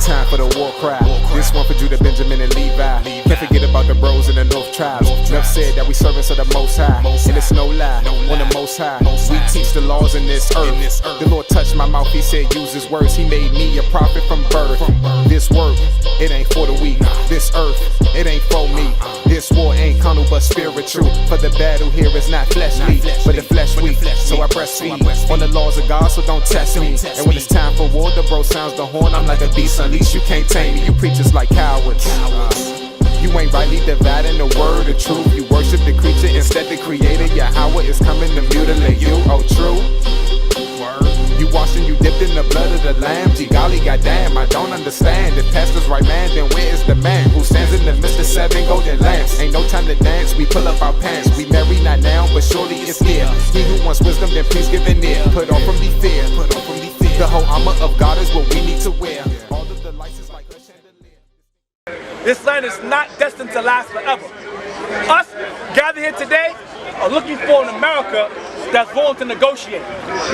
time for the war cry. This one for Judah, Benjamin, and Levi. Can't forget about the bros in the North tribes. Enough said that we servants of the Most High, and it's no lie, on the Most High. We teach the laws in this earth. The Lord touched my mouth, he said use his words. He made me a prophet from birth. This work, it ain't for the weak. This earth, it ain't for me. This war ain't carnal but spiritual. For the battle here is not fleshly, but the flesh weak. So I breastfeed on the laws of God, so don't test me. And when it's time for war, the bro sounds the horn. I'm like a beast unleashed, you can't tame me. You preachers like cowards. You ain't rightly dividing the word of truth. You worship the creature instead the creator. Yahweh is coming to mutilate you. Oh, true. You washing, you dipped in the blood of the lamb. Gee golly, goddamn, I don't understand. If pastor's right man, then where is the man who stands in the midst of 7 golden lamps? Ain't no time to dance, we pull up our pants. We marry not now, but surely it's near. He who wants wisdom, then please give an ear. Put on from the fear. The whole armor of God is what we need to wear. All of the lights like a chandelier. This land is not destined to last forever. Us gathered here today are looking for an America that's willing to negotiate.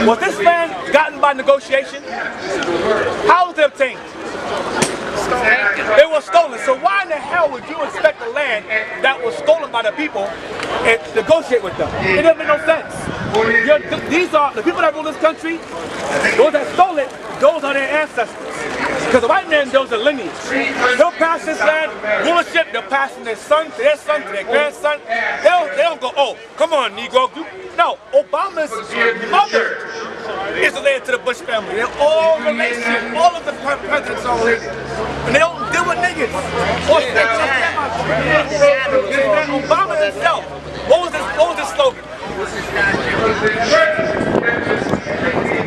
Was this land gotten by negotiation? How was it obtained? It was stolen. So why in the hell would you expect a land that was stolen by the people and negotiate with them? It doesn't make no sense. These are the people that rule this country. Those that stole it, those are their ancestors. Because the white man, those are lineage. They'll pass this land, rulership, they'll pass from their son, to their grandson. They don't go, oh, come on, Negro. No, Obama's mother is related to the Bush family. They're all related. All of the presidents are related. And they don't deal with niggas. Obama himself, what was his slogan?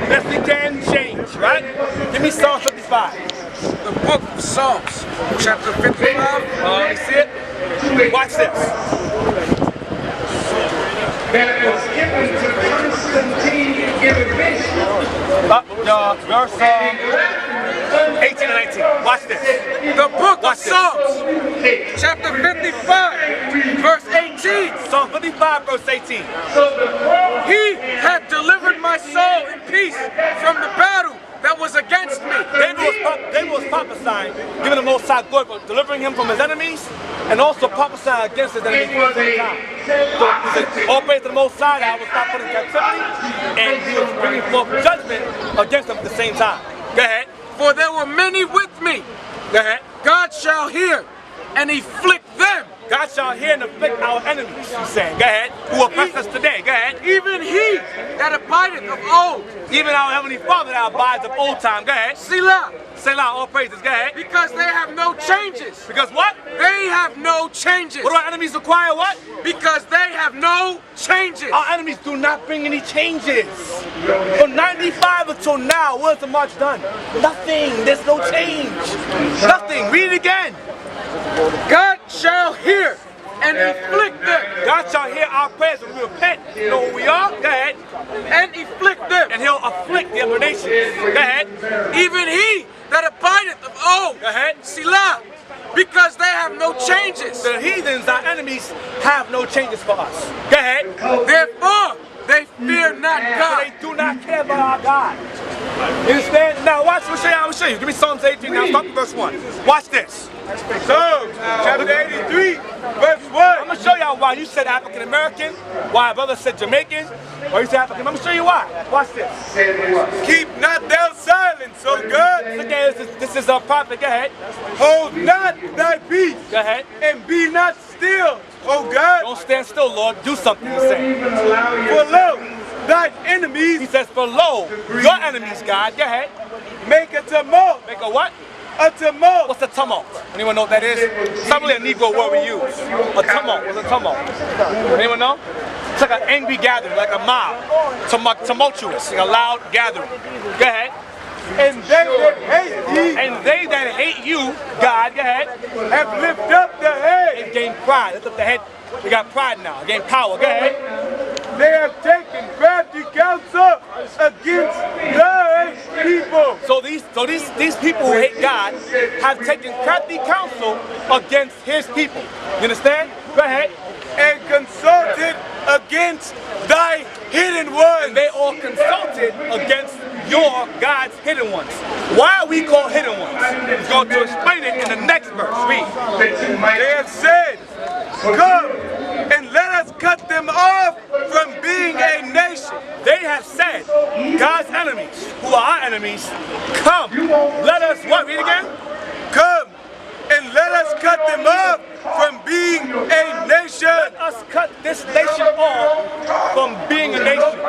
Best we can change, right? Give me Psalm 55. The book of Psalms, chapter 55. You see it? Watch this. That was given to Constantine innovation. Verse 18 and 19. Watch this. The book of Psalms, chapter 55, verse 18. Psalm 55, verse 18. He had delivered my soul in peace from the battle that was against me. David was prophesying, giving the Most High glory for delivering him from his enemies, and also prophesying against his enemies at the same time. So he said, all praise to the Most High that I was not put in captivity, and he was bringing forth judgment against them at the same time. Go ahead. For there were many with me. Go ahead. God shall hear and afflict them. God shall hear and afflict our enemies, he's saying. Go ahead. Who oppress us today. Go ahead. Even he that abideth of old. Even our Heavenly Father that abides of old time. Go ahead. Selah. Selah, all praises. Go ahead. Because they have no changes. Because what? They have no changes. What do our enemies require? What? Because they have no changes. Our enemies do not bring any changes. From 95 until now, what has the march done? Nothing. There's no change. Nothing. Read it again. God shall hear and afflict them. God shall hear our prayers when we repent. You know who we are? Go ahead. And afflict them. And he'll afflict the other nations. Go ahead. Even he that abideth of old. Go ahead. Selah. Because they have no changes. The heathens, our enemies, have no changes for us. Go ahead. Therefore, they fear not God. They do not care about our God. You understand? Now watch, I will show you. Give me Psalms 18 now, start from verse 1. Watch this. Psalms chapter 83, verse 1. I'm going to show y'all why you said African American, why a brother said Jamaican, why you said African. I'm going to show you why. Watch this. Keep not thou silence, O God. Look at this is a prophet. Go ahead. Hold not thy peace. Go ahead. And be not still, O God. Don't stand still, Lord. Do something, he's saying. For lo, thine enemies. He says, for lo, your enemies, God. Go ahead. Make a tumult. Make a what? A tumult. What's a tumult? Anyone know what that is? It's probably a Negro word we use. A tumult. What's a tumult? Anyone know? It's like an angry gathering, like a mob. Tumultuous, like a loud gathering. Go ahead. And they that hate thee. And they that hate you, God, go ahead. Have lifted up the head. And gained pride. Lift up the head. We got pride now. Gain power. Go ahead. They have taken crafty counsel against thy people. So these people who hate God have taken crafty counsel against his people. You understand? Go ahead. And consulted against thy hidden ones. And they all consulted against you're God's hidden ones. Why are we called hidden ones? He's going to explain it in the next verse. Read. They have said, come and let us cut them off from being a nation. They have said, God's enemies, who are our enemies, come, let us, what? Read again? Come and let us cut them off from being a nation. Let us cut this nation off from being a nation.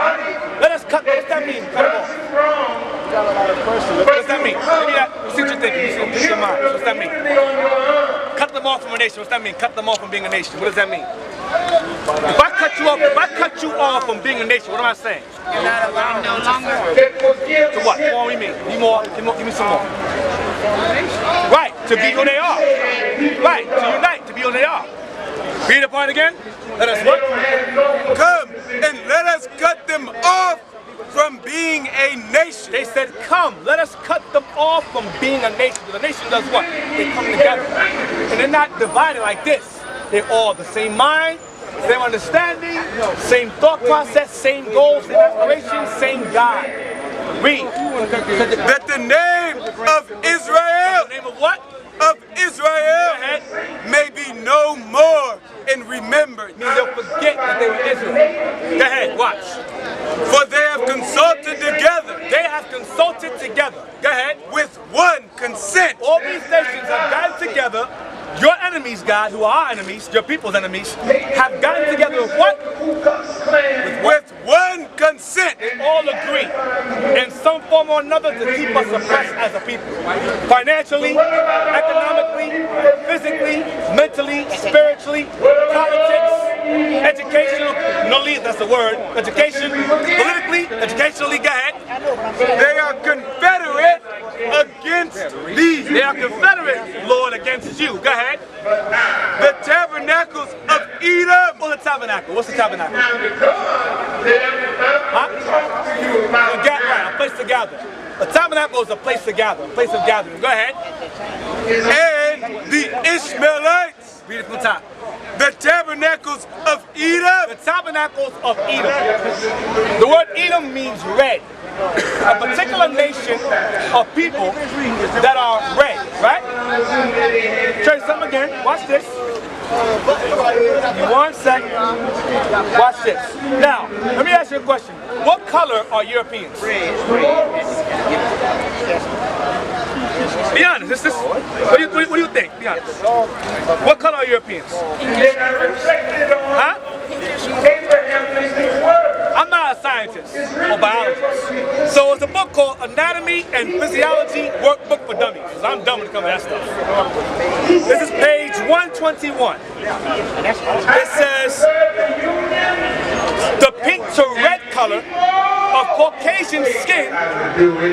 Let us cut, what's that mean? Cut them off. What's that mean? Give me that, see what you're thinking, see your mind. What's that mean? Cut them off from a nation, what's that mean? Cut them off from being a nation, what does that mean? If I cut you off from being a nation, what am I saying? You're not allowed no longer. To what? What do you mean? Give me some more. Right, to be who they are. Right, to unite, to be who they are. Read the part again. Let us what? Come and let us cut them off from being a nation. They said, come, let us cut them off from being a nation. The nation does what? They come together. And they're not divided like this. They're all the same mind, same understanding, same thought process, same goals, same aspirations, same God. Read. That the name of Israel, The name of what? of Israel, may be no more in remembrance. Means they'll forget that they were Israel. Go ahead, watch. For they have consulted together. They have consulted together. Go ahead. With one consent. All these nations have gotten together. Your enemies, God, who are our enemies, your people's enemies, have gotten together with what? With one consent. They all agree in some form or another to keep us oppressed as a people. Financially, economically, physically, mentally, spiritually, politics, educationally, that's the word, education, politically, educationally, go ahead. They are confederate against thee. They are confederate, Lord, against you. Go ahead. The tabernacles of Edom. What's the tabernacle? What's the tabernacle? Huh? Right, a place to gather. A tabernacle is a place to gather, a place of gathering. Go ahead. And the Ishmaelites. Read it from the top. The tabernacles of Edom. The tabernacles of Edom. The word Edom means red. A particular nation of people that are red, right? Show you something again. Watch this. Give me 1 second. Watch this. Now, let me ask you a question. What color are Europeans? Be honest. What do you think? Be honest. What color are Europeans? Huh? I'm not a scientist or biologist. So it's a book called Anatomy and Physiology Workbook for Dummies. Because I'm dumb when it comes to that stuff. This is page 121. It says, the pink to red color of Caucasian skin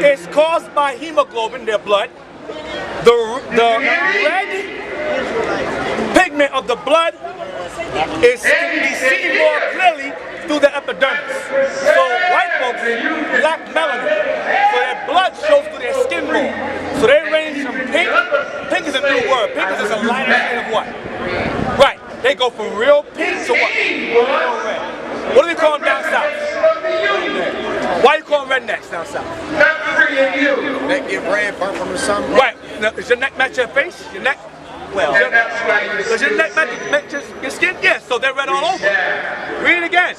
is caused by hemoglobin, their blood. The red pigment of the blood can be seen more clearly through the epidermis. So white folks lack melanin, so their blood shows through their skin more. So they range from pink. Pink is a new word. Pink is just a lighter shade of what? Right. They go from real pink to what? Real red. What do we call them down south? Why do you call them rednecks down south? Neck get red, burnt from the sun. Right. Now, does your neck match your face? Your neck? Well, does your neck match your skin? Yes, so they're red all over. Read it again.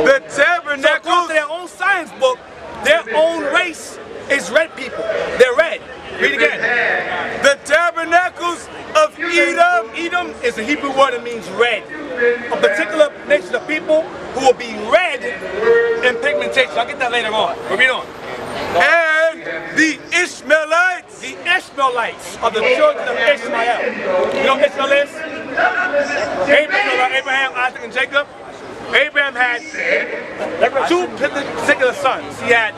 The tabernacles. So according to their own science book, their own race is red people. They're red. Read it again. The tabernacles of Edom. Edom is a Hebrew word that means red. A particular nation of people who will be red in pigmentation. I'll get that later on. But read on. And the Ishmaelites. The Ishmaelites are the children of Ishmael. You know what Ishmael is? Abraham, Isaac, and Jacob. Abraham had two particular sons. He had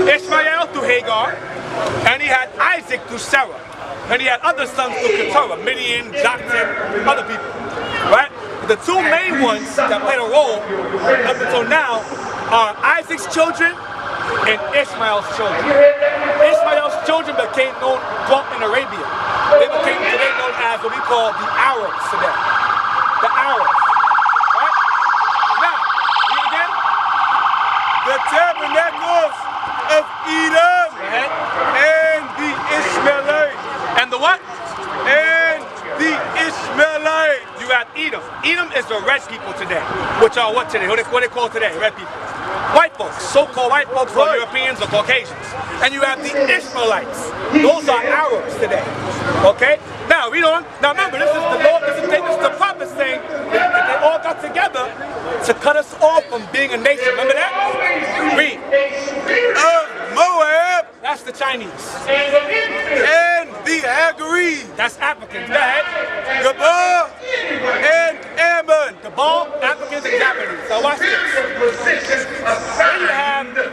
Ishmael through Hagar, and he had Isaac through Sarah. And he had other sons through Keturah, Midian, Joktan, other people. Right? The two main ones that played a role up until now are Isaac's children and Ishmael's children. Ishmael's children dwelt in Arabia. They became today known as what we call the Arabs today. The Arabs. Right? Now, read again. The tabernacles of of Edom and the Ishmaelites. And the what? And the Ishmaelites. You have Edom. Edom is the red people today. Which are what today? What they call today? Red people. White folks. So-called white folks, or Europeans or Caucasians. And you have the Israelites. Those are Arabs today. Okay? Now, read on. Now remember, this is the Lord, this is the prophet saying that they all got together to cut us off from being a nation. Remember that? Read. Moab. That's the Chinese. And the Hagarees. That's Africans. Go ahead. Gabal and Ammon. Gabal, Africans, and Japanese. Now watch this. Then you have the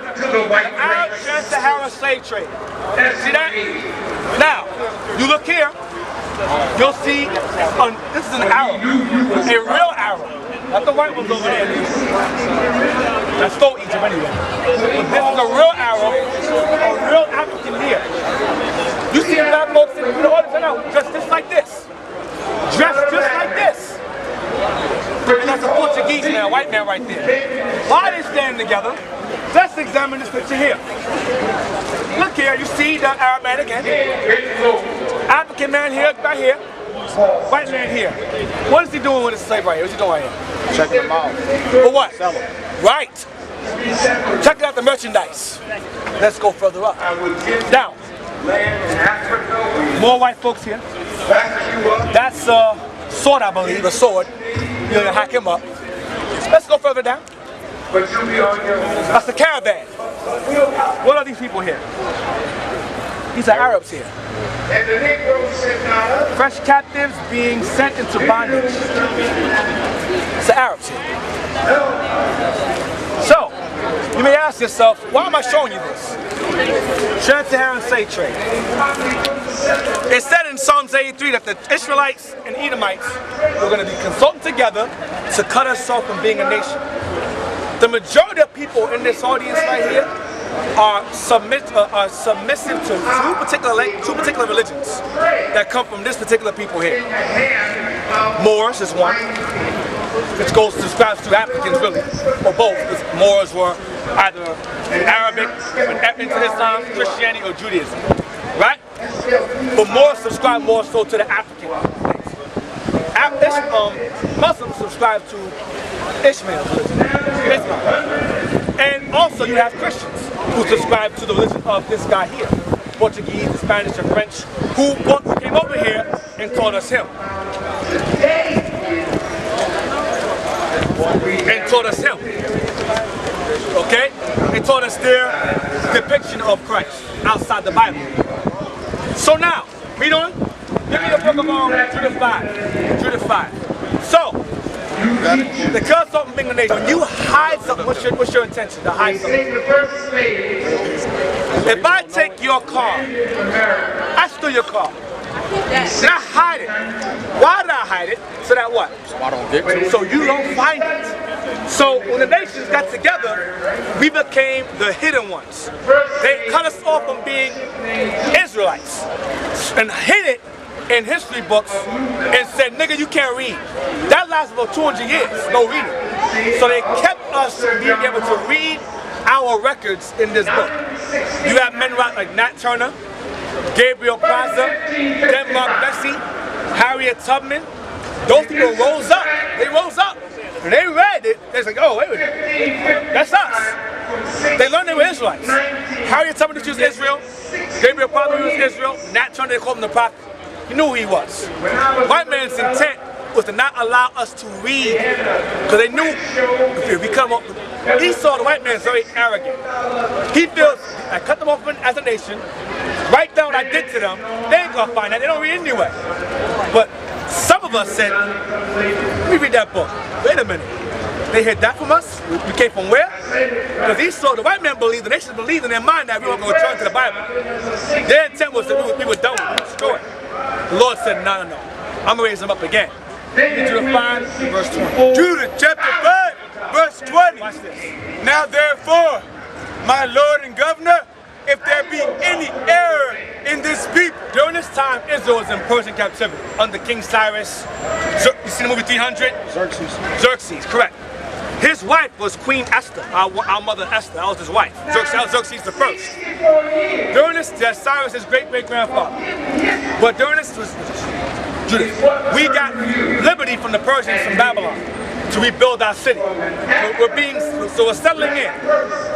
Arab trans-Saharan slave trade. See that? Now, you look here, you'll see, this is an Arab, a real Arab. Not the white ones over there. That stole Egypt anyway. But this is a real Arab, a real African here. You see black folks in the audience now, dressed just like this. Dressed just like this. And that's a Portuguese man, a white man right there. Why are they standing together? Let's examine this picture here. Look here, you see the Arab man again. African man here, right here. White man here. What is he doing with his slave right here? What's he doing right here? Checking them out. For what? Sell them. Right. Checking out the merchandise. Let's go further up. Down. More white folks here. That's a sword, I believe, a sword. You're gonna hack him up. Let's go further down. That's the caravan. What are these people here? These are Arabs here. Fresh captives being sent into bondage. It's the Arabs here. So, you may ask yourself, why am I showing you this? Trans-Saharan slave trade. It said in Psalms 83 that the Israelites and Edomites were going to be consulting together to cut us off from being a nation. The majority of people in this audience right here are submissive to two particular religions that come from this particular people here. Moors is one, which describes to Africans really, or both. Moors were either Arabic, into Islam, Christianity, or Judaism, right? But Moors subscribe more so to the African things. Muslims subscribe to Ishmael's religion, Islam. And also you have Christians who subscribe to the religion of this guy here, Portuguese, the Spanish, and French, who came over here and taught us him. Okay? They taught us their depiction of Christ outside the Bible. So now, read on. Give me the book of Judith 5. Judith 5. So, the curse of being a nation. When you hide something, what's your intention? To hide something. If I take your car, I steal your car. And I hide it. Why did I hide it? So that what? So I don't get to it. So you don't find it. So when the nations got together, we became the hidden ones. They cut us off from being Israelites and hid it in history books and said, nigga, you can't read. That lasted about 200 years, no reading. So they kept us from being able to read our records in this book. You have men like Nat Turner, Gabriel Plaza, Denmark Vesey, Harriet Tubman. Those people rose up. They rose up. And they read it. They was like, oh, wait a minute. That's us. They learned they were Israelites. Harriet Tubman was Israel. Gabriel Plaza was Israel. Nat Turner, they called him the prophet. He knew who he was. White man's intent was to not allow us to read. Because they knew if we come up, Esau, the white man, is very arrogant. He feels, I cut them off as a nation, write down what I did to them, they ain't gonna find that, they don't read anyway. But some of us said, let me read that book. Wait a minute. They hid that from us? We came from where? Because Esau, the white man believed, the nations believed in their mind that we were going to return to the Bible. Their intent was that we were done with it, destroyed. The Lord said, no. I'm going to raise them up again. Judith 5, verse 20. Judith chapter 5, verse 20. Watch this. Now therefore, my Lord and Governor, if there be any error in this people. During this time, Israel was in Persian captivity under King Cyrus. You see the movie 300? Xerxes. Xerxes, correct. His wife was Queen Esther, our mother Esther. That was his wife. Xerxes the first. During this, Cyrus, his great-great-grandfather. But during this, we got liberty from the Persians from Babylon to rebuild our city. So we're settling in.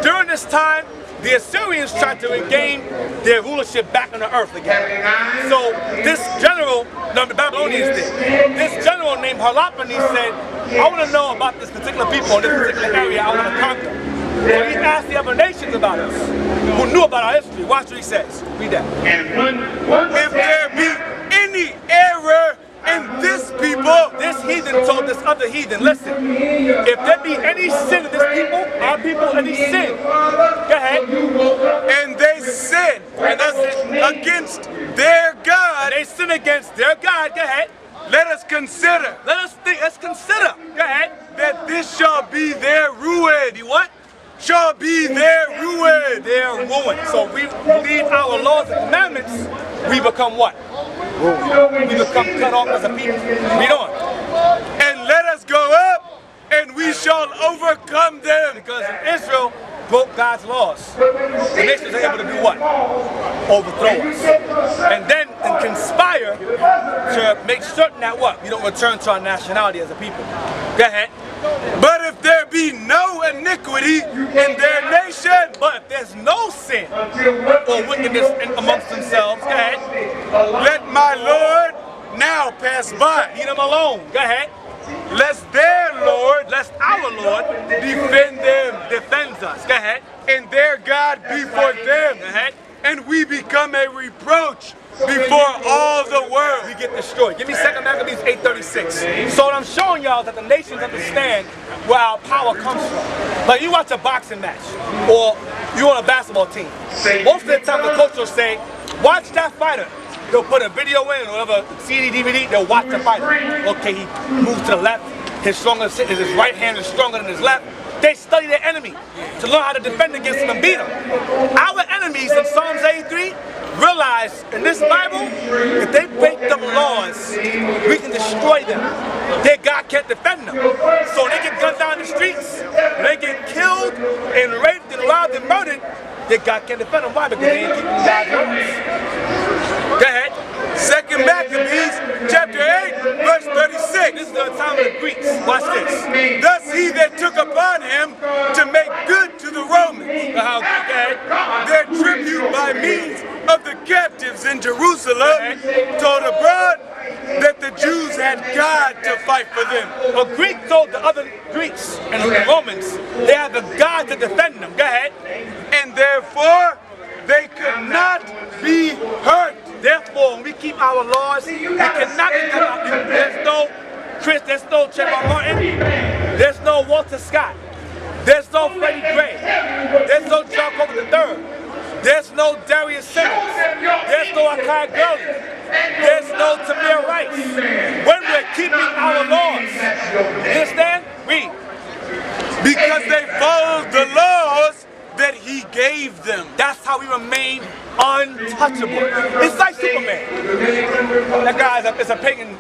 During this time, the Assyrians tried to regain their rulership back on the earth again. So this general, the Babylonians did. This general named Harlapani said, I want to know about this particular people in this particular area I want to conquer. So he asked the other nations about us, who knew about our history. Watch what he says. Read that. If there be any error in this people, this heathen told this other heathen, listen, if there be any sin in this people, our people, any sin, go ahead. and they sin against their God, They sin against their God, go ahead. let us consider Let's consider, go ahead. that this shall be their ruin. Be what? Shall be their ruin. Their ruin. So we leave our laws and commandments, we become what? We become cut off as a people. Read on. And let us go up, and we shall overcome them. Because Israel broke God's laws, the nations are able to do what? Overthrow us. And then conspire to make certain that what? We don't return to our nationality as a people. Go ahead. But if there be no iniquity in their nation, But if there's no sin or wickedness amongst themselves, go ahead. let my Lord now pass by, Leave them alone. Go ahead. lest their Lord Lest our Lord defend them, defends us. Go ahead. and their God be for them, Go ahead. and we become a reproach before all the world. We get destroyed. Give me 2 Maccabees 8:36. So what I'm showing y'all is that the nations understand where our power comes from. Like you watch a boxing match, or you on a basketball team. Most of the time the coach will say, watch that fighter. They'll put a video in, or whatever, CD, DVD, they'll watch the fighter. Okay, he moves to the left, his right hand is stronger than his left. They study their enemy to learn how to defend against him and beat him. Our enemies in Psalms 83 realize in this Bible, if they break them laws, we can destroy them. Their God can't defend them. So they get gunned down in the streets, they get killed and raped and robbed and murdered, their God can't defend them. Why? Because they ain't keeping God's laws. Go ahead. 2 Maccabees chapter 8, verse 36. This is the time of the Greeks. Watch this. Thus he that took upon him to make good to the Romans Go ahead. their tribute by means of the captives in Jerusalem, told abroad that the Jews had God to fight for them. A Greek told the other Greeks and the Romans they have a God to defend them. Go ahead. And therefore they could not be hurt. Therefore, when we keep our laws, we cannot be cut out. There's no Chris, there's no Trayvon Martin, there's no Walter Scott, there's no Freddie Gray, there's no John Coker III, there's no Darius Simmons, there's no Akai Gurley, there's no Tamir Rice. When we're keeping our laws, you understand? Read. Because they followed the laws that he gave them. That's how we remain untouchable. It's like Superman. That guy is a pagan.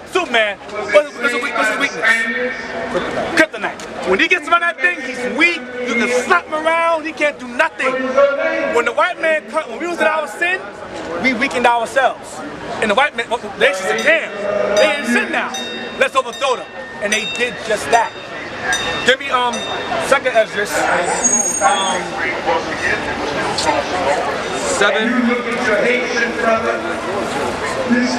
Superman, what's his weakness? Kryptonite. When he gets around that thing, he's weak. You can slap him around. He can't do nothing. When the white man, when we was in our sin, we weakened ourselves. And the white man, they said, damn, they in sin now. Let's overthrow them. And they did just that. Give me 2nd Esdras 7.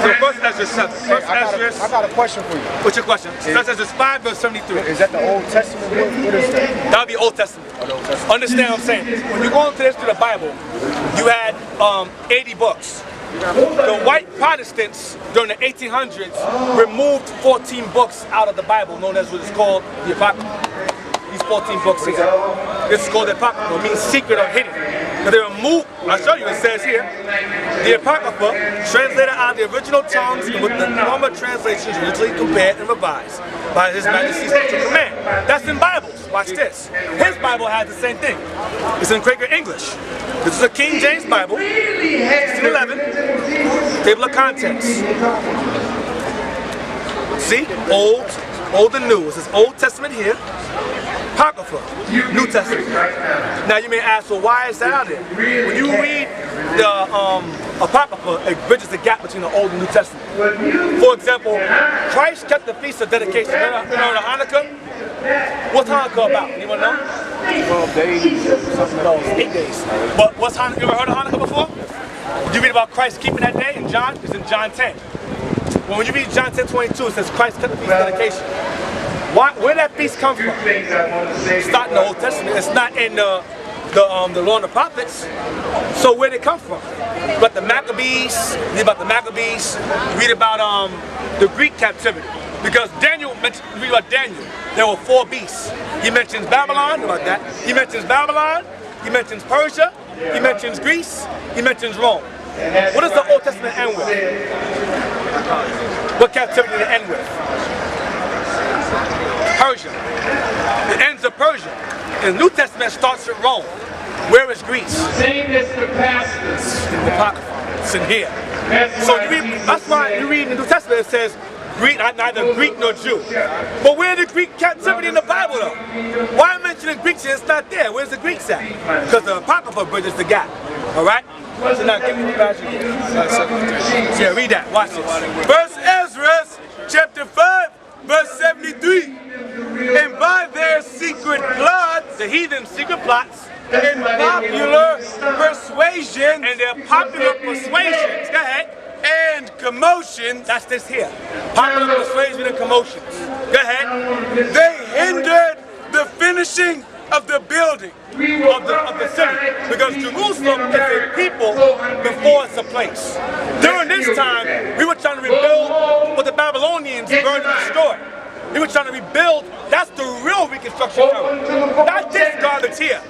So 1st Esdras 7. 1st Esdras. I got a question for you. What's your question? 1st Esdras 5 verse 73. Is that the Old Testament? What is that? That would be Old Testament. Understand what I'm saying? When you go into this through the Bible, you had 80 books. The white Protestants during the 1800s removed 14 books out of the Bible, known as what is called the Apocrypha. These 14 books here. This is called the Apocrypha. It means secret or hidden. But they removed, I'll show you, it says here, the Apocrypha, translated out of the original tongues and with the former translations originally compared and revised by His Majesty's special command. That's in Bibles. Watch this. His Bible has the same thing. It's in Quaker English. This is a King James Bible, 1611, table of contents. See? Old and New. It says Old Testament here, Apocrypha, New Testament. Now you may ask, well, why is that out there? When you read the Apocrypha, it bridges the gap between the Old and New Testament. For example, Christ kept the Feast of Dedication. Remember the Hanukkah? What's Hanukkah about? Anyone know? 12 days. No, it's 8 days. But what's Hanukkah? You ever heard of Hanukkah before? You read about Christ keeping that day in John? It's in John 10. Well, when you read John 10:22, it says Christ kept the Feast of Dedication. Where did that feast come from? It's not in the Old Testament. It's not in the Law and the Prophets. So where did it come from? But the Maccabees, read about the Maccabees, read about the Greek captivity. Because Daniel, read about Daniel, there were 4 beasts. He mentions Babylon, about that. He mentions Babylon, he mentions Persia, he mentions Greece, he mentions Rome. What does the Old Testament end with? What captivity did it end with? Persia. It ends with Persia. The New Testament starts with Rome. Where is Greece? Same as the pastors. It's in the Apocrypha. It's in here. So you read, that's why you read in the New Testament it says neither Greek nor Jew. But where's the Greek captivity in the Bible though? Why mentioning Greeks here? It's not there. Where's the Greeks at? Because the Apocrypha bridges the gap. Alright? So now give me the passage. Yeah, read that. Watch this. First Ezra, chapter 5, verse 73. And by their secret plots, The heathen secret plots and popular persuasions, and their popular persuasions. Go ahead. and commotions, That's this here. Popular persuasion and commotions. Go ahead. they hindered the finishing of the building. Of the city. Because Jerusalem is a people before it's a place. During this time, we were trying to rebuild what the Babylonians burned and destroyed. We were trying to rebuild. That's the real reconstruction era. Not this garbage here.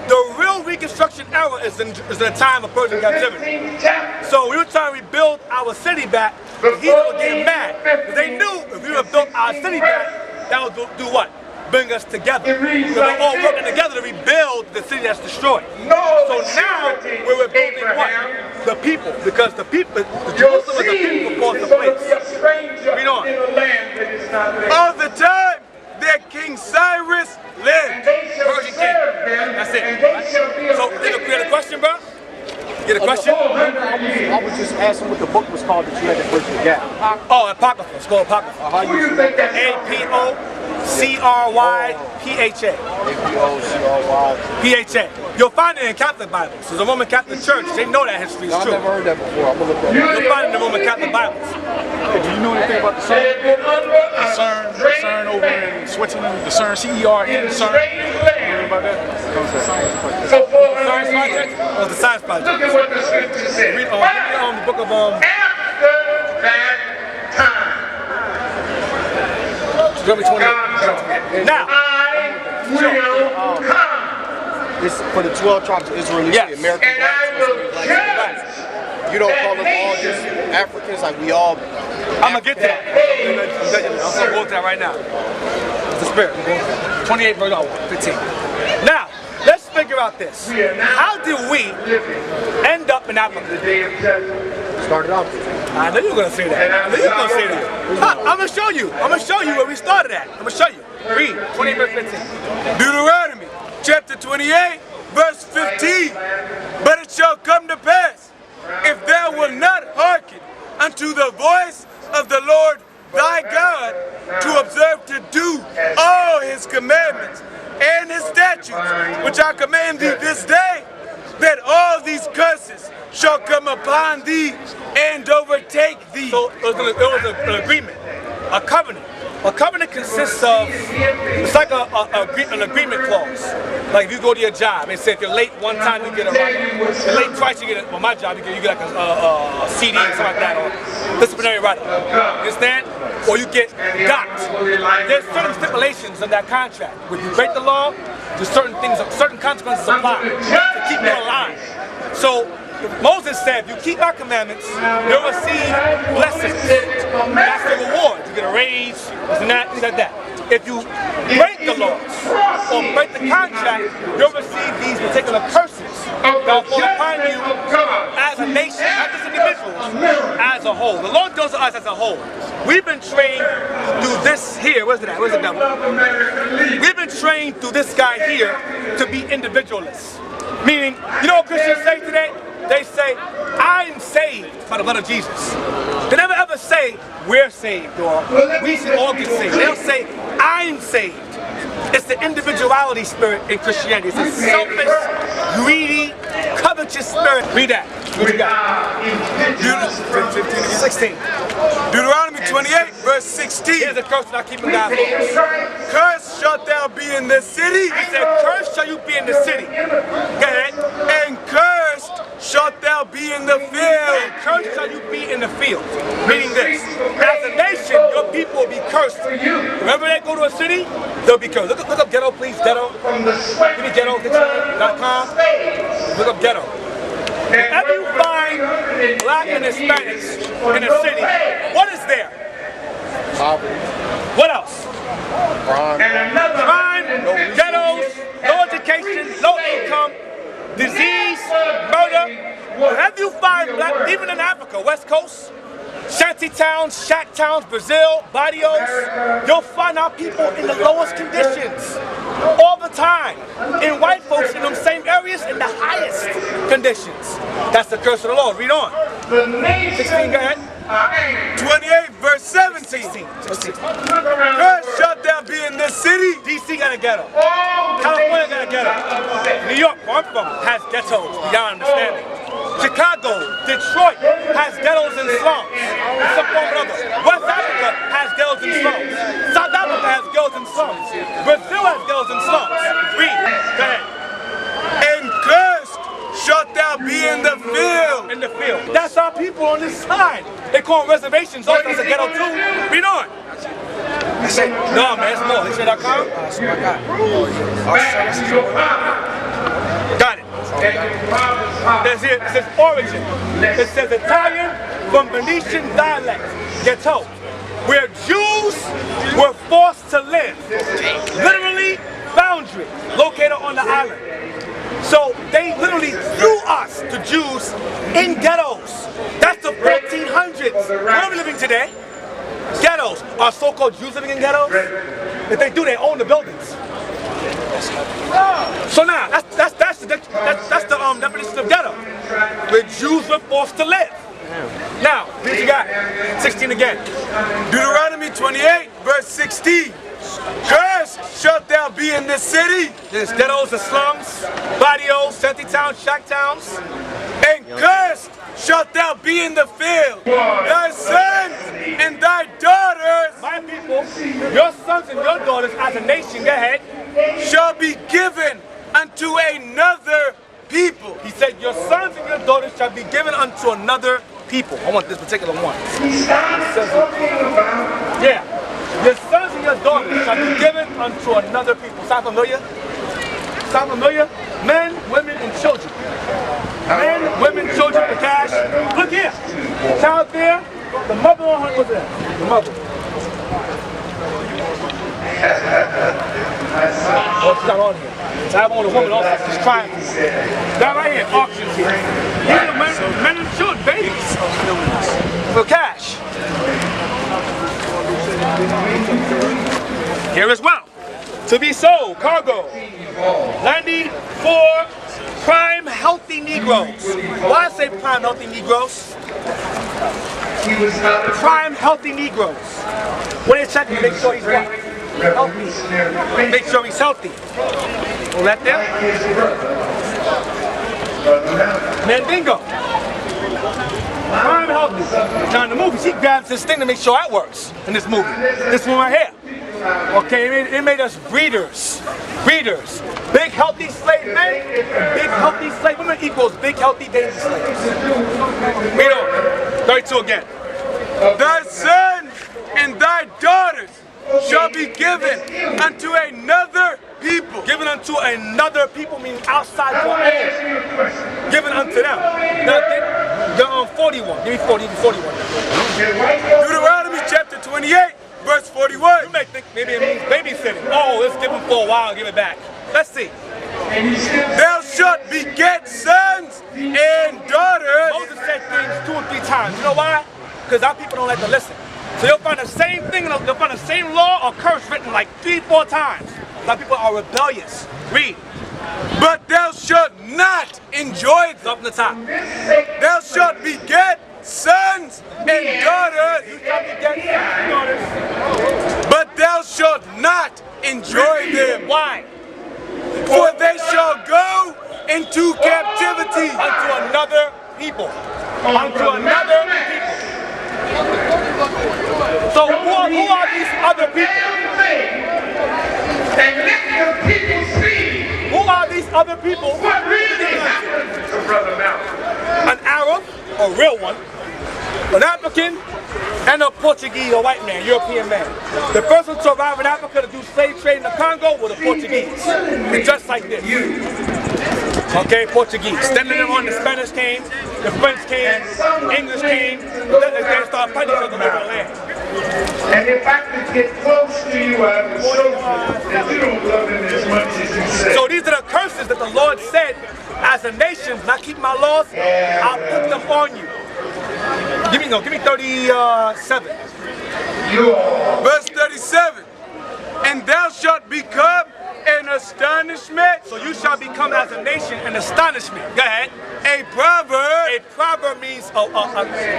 The real reconstruction era is in the time of Persian captivity. So we were trying to rebuild our city back. The heathen were getting mad. They knew if we would build our city back, that would do what? Bring us together. So we're all working together to rebuild the city that's destroyed. So now we're rebuilding what? The people. Because the people, the Jerusalem is a people before it's a place. Read on. All the time that King Cyrus lived. Persian king. That's it. So did you get a question, bro? Get a question? I was just asking what the book was called that you had to bridge the gap. Oh, Apocrypha. It's called Apocrypha. How you A-P-O-C-R-Y-P-H-A. P-H-A. You'll find it in Catholic Bibles. So the Roman Catholic Church, they know that history is I've true. never heard that before. I'm gonna look that up. You'll find it in the Roman Catholic Bibles. Hey, do you know anything about the CERN over in Switzerland? The CERN, C-E-R-N, CERN. You know about that? The Science Project? Or the Science Project? Look at what the scripture says. Read on the book of After that time, Deuteronomy 28. Now, I will come, It's for the 12 tribes of Israel, Yes. the American and I will judge. You don't call us all just Africans, like we all. I'm going to get to that. I'm going to go to that right now. It's the spirit. I'm going to that. 28 verse 15. Now, let's figure out this. How did we end up in Africa? Started off. I knew you were going to say that. I knew you were going to say that. I'm going to show you. I'm going to show you where we started at. I'm going to show you. Read 28 verse 15. Deuteronomy chapter 28, verse 15. But it shall come to pass, if thou wilt not hearken unto the voice of the Lord thy God, to observe to do all his commandments and his statutes, which I command thee this day, that all these curses shall come upon thee and overtake thee. So it was an agreement, a covenant. A covenant consists of, it's like an agreement clause. Like if you go to your job and say if you're late one time you get a write-up. If you're late twice you get a, well my job you get like a CD or something like that, or disciplinary write-up. You understand? Or you get docked. There's certain stipulations in that contract. When you break the law, there's certain things, certain consequences apply to keep you aligned. So Moses said, if you keep our commandments, you'll receive blessings. That's the reward. You get a raise, this and that, things like that. If you break the laws or break the contract, you'll receive these particular curses that will fall upon you as a nation, not just individually. individuals as a whole. The Lord deals with us as a whole. We've been trained through this here. Where's it at? Where's the devil? We've been trained through this guy here to be individualists. Meaning, you know what Christians say today? They say, I'm saved by the blood of Jesus. They never ever say, we're saved or we should all get saved. They'll say, I'm saved. It's the individuality spirit in Christianity. It's a selfish, greedy, covetous spirit. Read that. What you got? 16. Deuteronomy 28, verse 16. Here's a curse that I keep in God's laws. Cursed shalt thou be in the city. He said, cursed shall you be in the city. Go ahead. And cursed shalt thou be in the field. And cursed shall you be in the field. Meaning this, as a nation, your people will be cursed. Whenever they go to a city, they'll be cursed. Look up ghetto, please. Ghetto. Give me ghetto.com. Look up ghetto. Whenever you find black and Hispanics in a city, what is there? Poverty. What else? Crime, ghettos, no education, no income, disease, murder. Whenever you find black, even in Africa, West Coast, shanty towns, shack towns, Brazil, barrios, you'll find our people in the lowest conditions all the time. And white folks in them same areas in the highest conditions. That's the curse of the Lord. Read on. 16, go ahead. 28, verse 17. Cursed shalt thou be in this city. DC got a ghetto. California got a ghetto. New York, where I'm from, has ghettos beyond understanding. Chicago, Detroit has ghettos and slums. Some form or other. West Africa has ghettos and slums. South Africa has ghettos and slums. Brazil has ghettos and slums. Read. Go ahead. And cursed shalt thou be in the field. In the field. That's our people on this side. They call them reservations. Also, that's a ghetto too. Read on. No, man, it's more. History.com? That's what I got. Got it. It says origin. It says Italian from Venetian dialect. Ghetto. Where Jews were forced to live. Literally, boundary. Located on the island. So they literally threw us, the Jews, in ghettos. That's the 1400s. Where are we living today? Ghettos. Are so-called Jews living in ghettos? If they do, they own the buildings. So now, that's the definition of ghetto, where Jews were forced to live. Now, what you got? 16 again. Deuteronomy 28, verse 16. Cursed shalt thou be in this city. There's ghettos, the slums, barrios, shanty towns, shack towns. And cursed shalt thou be in the field. Thy sons and thy daughters, My people, your sons and your daughters as a nation, go ahead, shall be given unto another people. he said, your sons and your daughters shall be given unto another people. I want this particular one. Yeah. Your sons and your daughters shall be given unto another people. Sound familiar? Sound familiar? Men, women, and children. Men, women, children, the cash. Look here. Child there. The mother on her, what's that? The mother. Oh, she's not on here. So I have on the woman also. She's trying. That right here, auctions here. These are men and children, babies. For cash. Here as well. To be sold, cargo. Landing for prime healthy Negroes. Why I say prime healthy Negroes? Prime healthy Negroes. What are they checking? Make sure he's what? Healthy. Make sure he's healthy. Will that there? Mandingo. Prime healthy. Now in the movie, she grabs this thing to make sure that works in this movie. This one right here. Okay, it made us breeders. Breeders. Big healthy slave men, big healthy slave women equals big healthy baby slaves. Read on. 32 again. Thy sons and thy daughters shall be given unto another people. Given unto another people meaning outside your own. Given unto them. Now, 41. Give me 40, 41. Deuteronomy chapter 28, verse 41. You may think maybe it means babysitting. Oh, let's give them for a while and give it back. Let's see. Thou shalt beget sons and daughters. Moses said things 2 or 3 times. You know why? Because our people don't like to listen. So you'll find the same thing, you'll find the same law or curse written like 3 or 4 times. Our people are rebellious. Read. But thou shalt not enjoy them. Up in the top. Thou shalt beget sons and daughters. You shall beget sons and daughters. But thou shalt not enjoy them. Why? For they shall go into captivity. Unto another people. Unto another people. So who are these other people? And let the people see. Who are these other people? What really happened to Brother Malcolm? An Arab, a real one, an African, and a Portuguese, a white man, European man. The first one to arrive in Africa to do slave trade in the Congo were the Portuguese. It's just like this. Okay, Portuguese. Then later on, the Spanish came, the French came, English came, then they started fighting each other over the land. And if I could get close to you, I would show you that you don't love him as much as you say. So these are the curses that the Lord said, as a nation, not keep my laws, I'll put them on you. Give me 37. Verse 37. And thou shalt become an astonishment. So you shall become as a nation an astonishment. Go ahead. A proverb. A proverb means a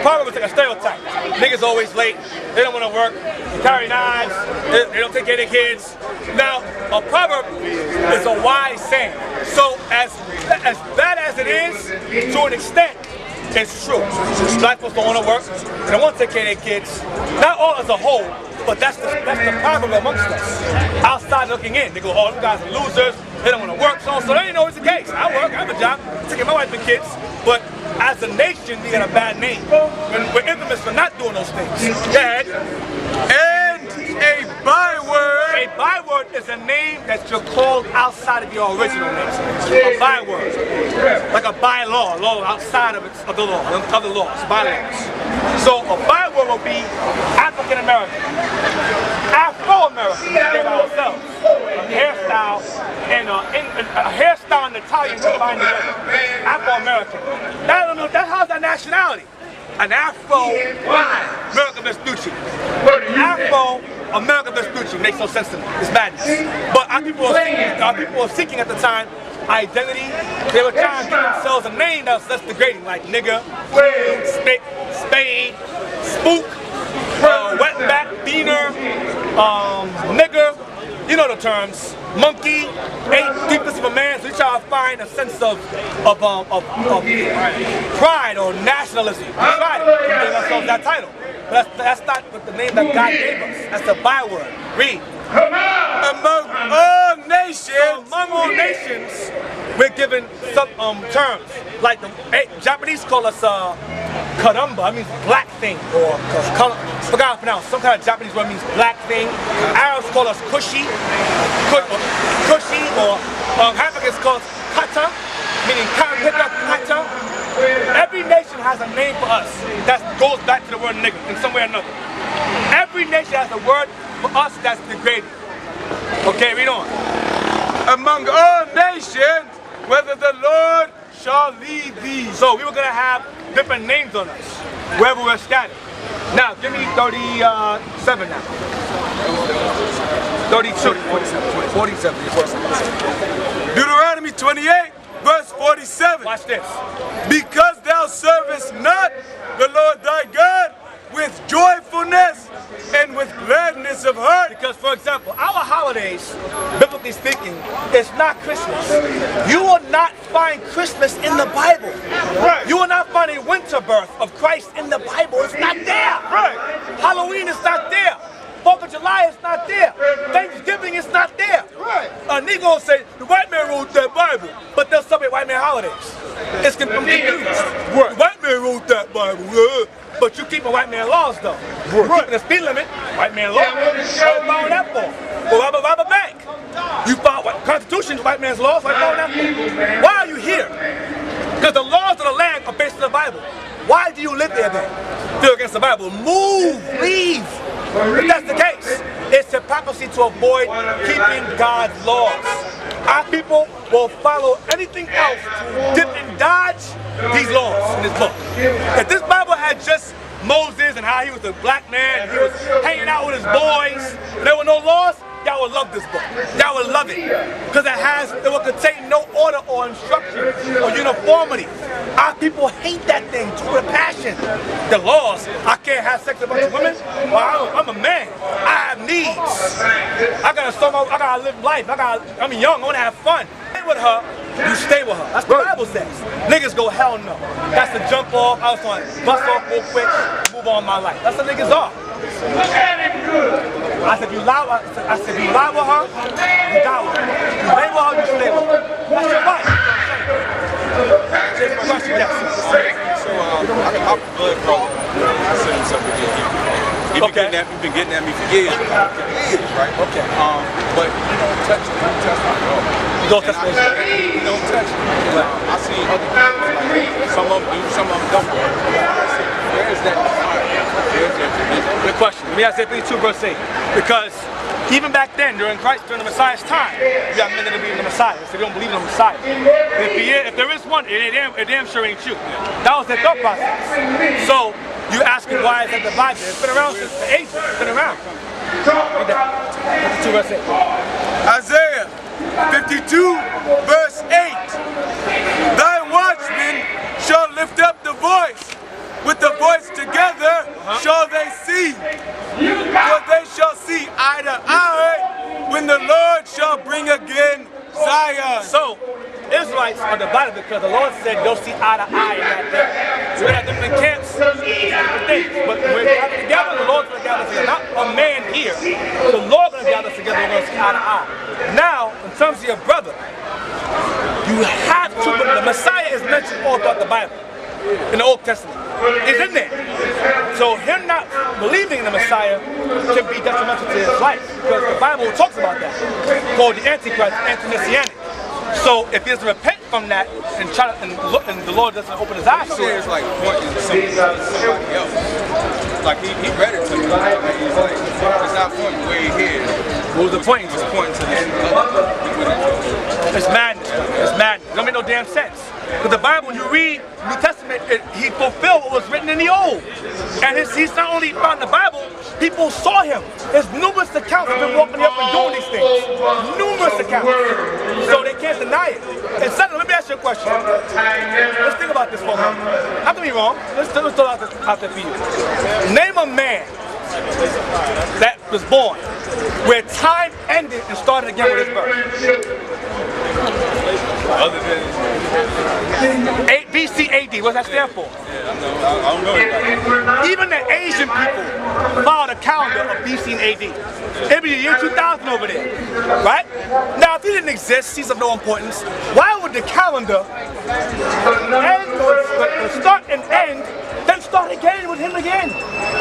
proverb is like a stereotype. Niggas always late. They don't want to work. They carry knives. They don't take care of their kids. Now, a proverb is a wise saying. So as bad as it is, to an extent, it's true. Black folks don't want to work. They don't want to take care of their kids. Not all as a whole, but that's the proverb amongst us. Outside looking in, they go, oh, them guys are losers. They don't want to work. So that ain't always the case. I work. I have a job. I take care of my wife and kids. But as a nation, we got a bad name. We're infamous for not doing those things. Go ahead. And a byword. A byword is a name that you're called outside of your original name. A byword. Like a bylaw, law outside of the law, other laws, bylaws. So a byword will be African American, Afro-American, we did ourselves. A hairstyle and a hairstyle and Italian combined together. Afro-American. That has a nationality. An Afro-American Vespucci. Afro-American Vespucci makes no sense to me. It's madness. But our people were seeking at the time identity. They were trying to give themselves a name that's less degrading, like nigger, stick, spade, spook, wetback, beaner, nigger. You know the terms. Monkey, deepest of a man. So we try to find a sense of pride or nationalism. We tried it. We gave ourselves that title. But that's not what the name that God gave us. That's the byword. Read. Among all nations. So among all nations, we're given some terms. Like the Japanese call us karamba, it means black thing, or forgot how to pronounce. Some kind of Japanese word means black thing. Arabs call us kushi, or Africans call us kata, meaning cotton picker, kata. Every nation has a name for us that goes back to the word nigger in some way or another. Every nation has a word for us that's degraded. Okay, read on. Among all nations, whether the Lord shall lead thee. So we were going to have different names on us, wherever we're scattered. Now, give me 37 now. 32. 47. Deuteronomy 28, verse 47. Watch this. Because thou servest not the Lord thy God with joyfulness and with gladness of heart. Because, for example, our holidays, biblically speaking, is not Christmas. You will not find Christmas in the Bible. Right. You will not find a winter birth of Christ in the Bible. It's not there. Right. Halloween is not there. 4th of July is not there. Thanksgiving is not there. Right. A Negro will say, the white man wrote that Bible, but they'll celebrate white man holidays. It's confused. Right. The white man wrote that Bible, but you keeping white man laws though. You're keeping the speed limit, white man law. What are you following that for? Well, rob a bank. You follow Constitution, white man's laws, what are you following that for? Why are you here? Because the laws of the land are based on the Bible. Why do you live there then? Feel against the Bible. Move, leave. If that's the case, it's hypocrisy to avoid keeping God's laws. Our people will follow anything else to dip and dodge these laws in this book. If this Bible had just Moses and how he was a black man, he was hanging out with his boys, there were no laws, y'all would love this book. Y'all would love it. Because it will contain no order or instruction or uniformity. Our people hate that thing to a passion. The laws, I can't have sex with a bunch of women. Well, I'm a man. I have needs. I gotta live life. I'm young, I wanna have fun. Stay with her, you stay with her. That's what the Bible says. Niggas go, hell no. That's the jump off, I was going to bust off real quick, move on my life. That's what niggas are. I said, you lie with her, you die with her. You lay with her, you stay with her. That's your wife. Question, yes. So, I'm blood brother. You've been getting at me for years, right? Okay. But you don't touch the New Testament at all. You don't touch the You don't touch it. I see other people, like, some of them do, some of them don't. Where is that? Good question. Let me ask you please 2 verse 8. Because even back then, during the Messiah's time, you have men that believe in the Messiah. So they don't believe in the Messiah. If there is one, it damn sure ain't you. That was their thought process. So you asking why is that the Bible? It's been around since the ages. It's been around. Read that. 52 verse 8. Isaiah 52 verse 8. Thy watchmen shall lift up the voice. With the voice together shall they see. For they shall see eye to eye when the Lord shall bring again Zion. So, Israelites are divided because the Lord said they'll see eye to eye in that day. So we have different camps, different things. But when we're gathered together, the Lord's going to gather us together. Not a man here. The Lord's going to gather us together, we're going to see eye to eye. Now, in terms of your brother, you have to, the Messiah is mentioned all throughout the Bible. In the Old Testament. It's in there. So him not believing in the Messiah can be detrimental to his life. Because the Bible talks about that. Called the Antichrist, anti-Messianic. So if he doesn't repent from that and try to look, and the Lord doesn't open his eyes to it. It's like pointing to somebody else. Like he read it to me. He's like, it's not pointing way here. What was the point? It's pointing to this. It's madness. It's madness. It don't make no damn sense. Because the Bible, when you read the New Testament, he fulfilled what was written in the Old. And he's not only found in the Bible, people saw him. There's numerous accounts of him walking up and doing these things. Numerous accounts. So they can't deny it. And second, let me ask you a question. Let's think about this for a moment. Not to be wrong. Let's throw it out there for you. Name a man that was born where time ended and started again with his birth. Other than BC AD, what's that stand for? I don't know. Even the Asian people followed a calendar of BC and AD. It'd be the year 2000 over there, right? Now, if he didn't exist, he's of no importance. Why would the calendar start and end, then start again with him again?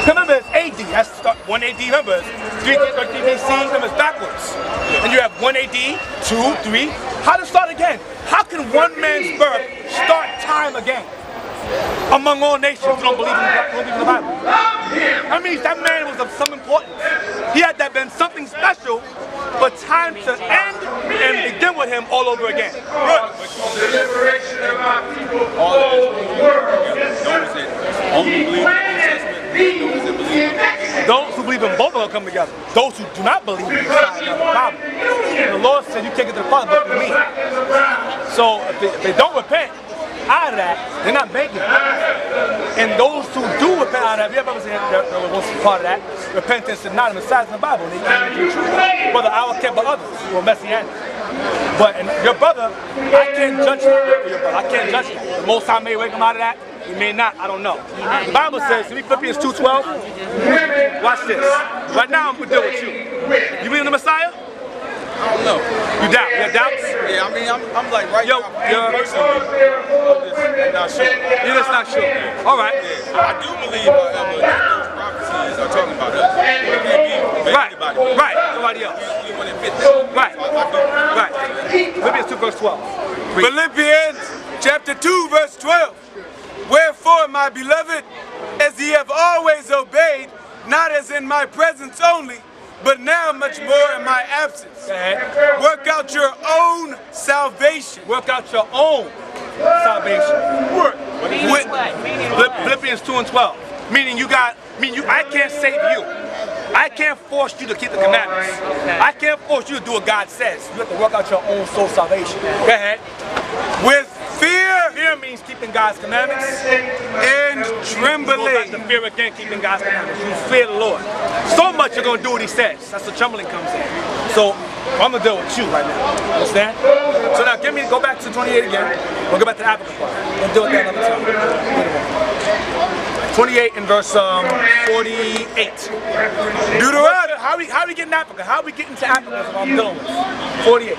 Remember, it's AD. That's start 1 AD. Remember, it's 3 BC. Remember, it's backwards. And you have 1 AD, 2, 3. How to start again? How can one man's birth start time again? Among all nations who don't believe in the Bible. That means that man was of some importance. He had that been something special for time to end and begin with him all over again. All those who believe in both will come together. Those who do not believe in the Messiah have a problem. The Lord said you can't get to the Father but through me. So if they don't repent out of that, they're not making it. And those who do repent out of that, if you ever seen that was part of that, repentance is not in the size of the Bible. They can't do truth. Whether I will care about others who are messianic. But your brother, I can't judge your brother. I can't judge him. The Most High may wake him out of that. He may not. I don't know. The Bible says, in Philippians 2:12, watch this. Right now, I'm going to deal with you. You believe in the Messiah? I don't know. You doubt? You have doubts? Yeah, I mean, I'm like right now. I'm not sure. You're just not sure. All right. Yeah. I do believe, however, that those prophecies are talking about us. It can't be anybody. Right. Nobody else. We want to fit that. Right. So I do. Right. Philippians 2 verse 12. Philippians chapter 2 verse 12. Wherefore, my beloved, as ye have always obeyed, not as in my presence only, but now much more in my absence. Work out your own salvation. Work out your own salvation. Work. Philippians 2 and 12. Meaning I can't save you. I can't force you to keep the commandments. I can't force you to do what God says. You have to work out your own soul salvation. Go ahead. With fear. Fear means keeping God's commandments. And trembling. Go back to fear again, keeping God's commandments. You fear the Lord. So much you're going to do what he says. That's where trembling comes in. So I'm going to deal with you right now. Understand? So now go back to 28 again. We'll go back to the Apocrypha. We'll deal with that another time. 28 and verse 48. Deuteronomy. How we getting Africa? How we getting to Africa is what I'm dealing with. 48.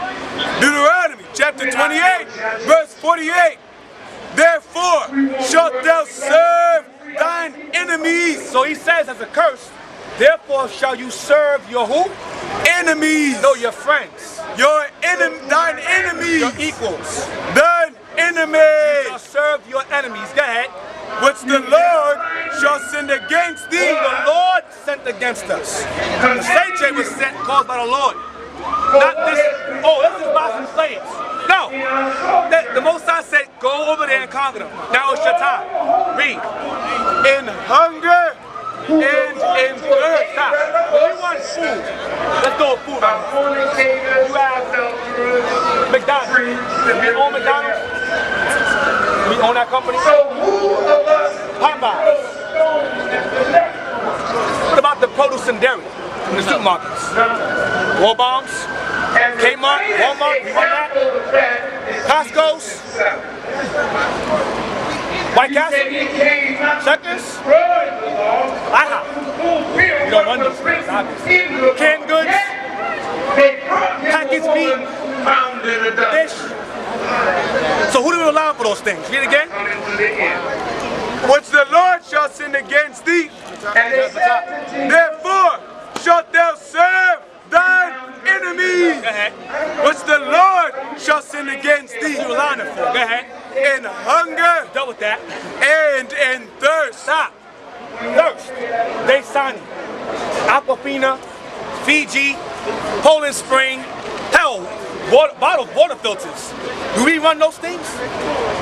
Deuteronomy chapter 28, verse 48. Therefore shalt thou serve thine enemies. So he says as a curse, therefore shall you serve your who? Enemies. No, your friends. Thine enemies. Your equals. Thine You enemies. shall serve your enemies. Go ahead. Which the Lord shall send against thee. The Lord sent against us. The slave trade was sent caused by the Lord. Not this, let's just buy some slaves. No. The Most High said, go over there and conquer them. Now it's your time. Read. In hunger and in thirst. Stop. When you want food, let's go with food. You have McDonald's. We own McDonald's. We own that company. Popeyes. What about the produce and dairy in the supermarkets? War bombs, Kmart, Walmart, we run that. Costco's, White Castle, Checkers, IHOP. We don't run those things, obviously. Canned goods, packaged meat, fish. So who do we rely on for those things? Read again. which the Lord shall send against thee. Therefore shalt thou serve thine enemies, which the Lord shall send against thee. You relying for? Go ahead. In hunger Dealt with that. and in thirst. Stop. Thirst. Daysani, Aquafina, Fiji, Poland Spring, hell, bottled water filters. Do we run those things?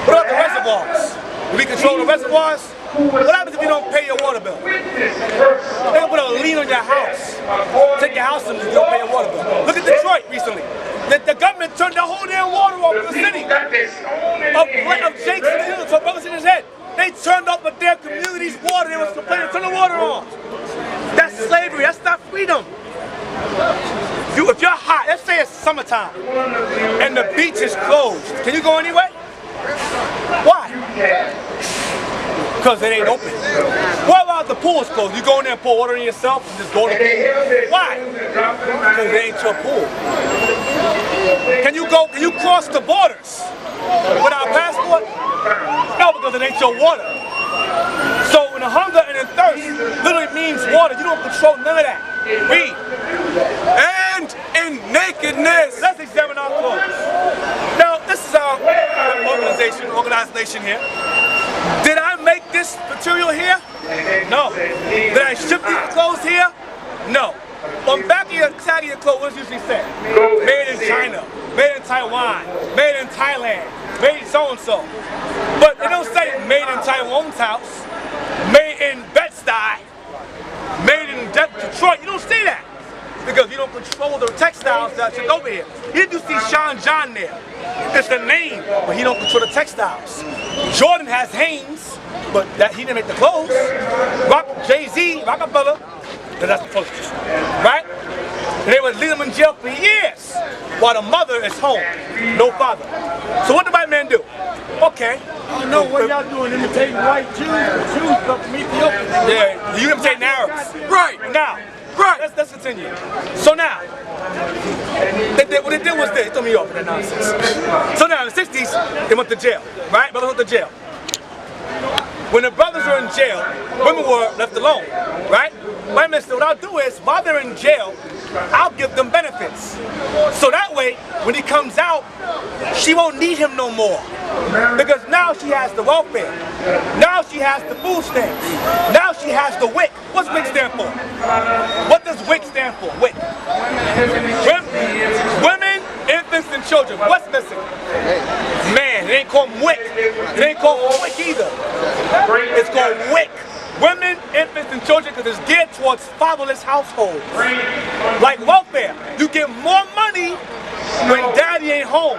What about the reservoirs? Do we control the reservoirs? What happens if you don't pay your water bill? They're gonna put a lien on your house. Take your house and you don't pay your water bill. Look at Detroit recently. The government turned the whole damn water off in the city. Of Jake's Hills, so brothers in his head. They turned off of their community's water. They was complaining, turn the water on. That's slavery, that's not freedom. If you're hot, let's say it's summertime, and the beach is closed, can you go anyway? Why? Because it ain't open. What about the pool's closed? You go in there and pour water in yourself and just go to the pool. Why? Because it ain't your pool. Can you cross the borders without a passport? No, because it ain't your water. So when the hunger and the thirst literally means water, you don't control none of that. Read. And in nakedness. Let's examine our clothes. Now, this is our organization here. Did I make this material here? No. Did I ship these clothes here? No. On the back of your tag of your clothes, what does it usually say? Made in China, made in Taiwan, made in Thailand, made in so-and-so. But it don't say made in Taiwan's house, made in Bed-Stuy, made in Detroit. You don't see that. Because you don't control the textiles that ship over here. Here you see Sean John there. It's the name, but he don't control the textiles. Jordan has Hanes, but he didn't make the clothes. Jay-Z, Rockefeller, that's the clothes. Right? And they would leave them in jail for years while the mother is home, no father. So what did the white man do? Okay. I don't know what y'all doing, imitating white Jews from Ethiopia. Yeah, you imitating Arabs. Right. Now, let's continue. So now, what they did was this. Throw me off with that nonsense. So now in the 60s, they went to jail, right? Brothers went to jail. When the brothers were in jail, women were left alone, right? Wait a minute, so what I'll do is, while they're in jail, I'll give them benefits. So that way, when he comes out, she won't need him no more. Because now she has the welfare. Now she has the food stamps. Now she has the WIC. What's WIC stand for? What does WIC stand for? WIC. Women, infants, and children. What's missing? Man, it ain't called WIC. It ain't called WIC either. It's called WIC. Women, infants, and children, because it's geared towards fatherless households. Like welfare, you get more money when daddy ain't home.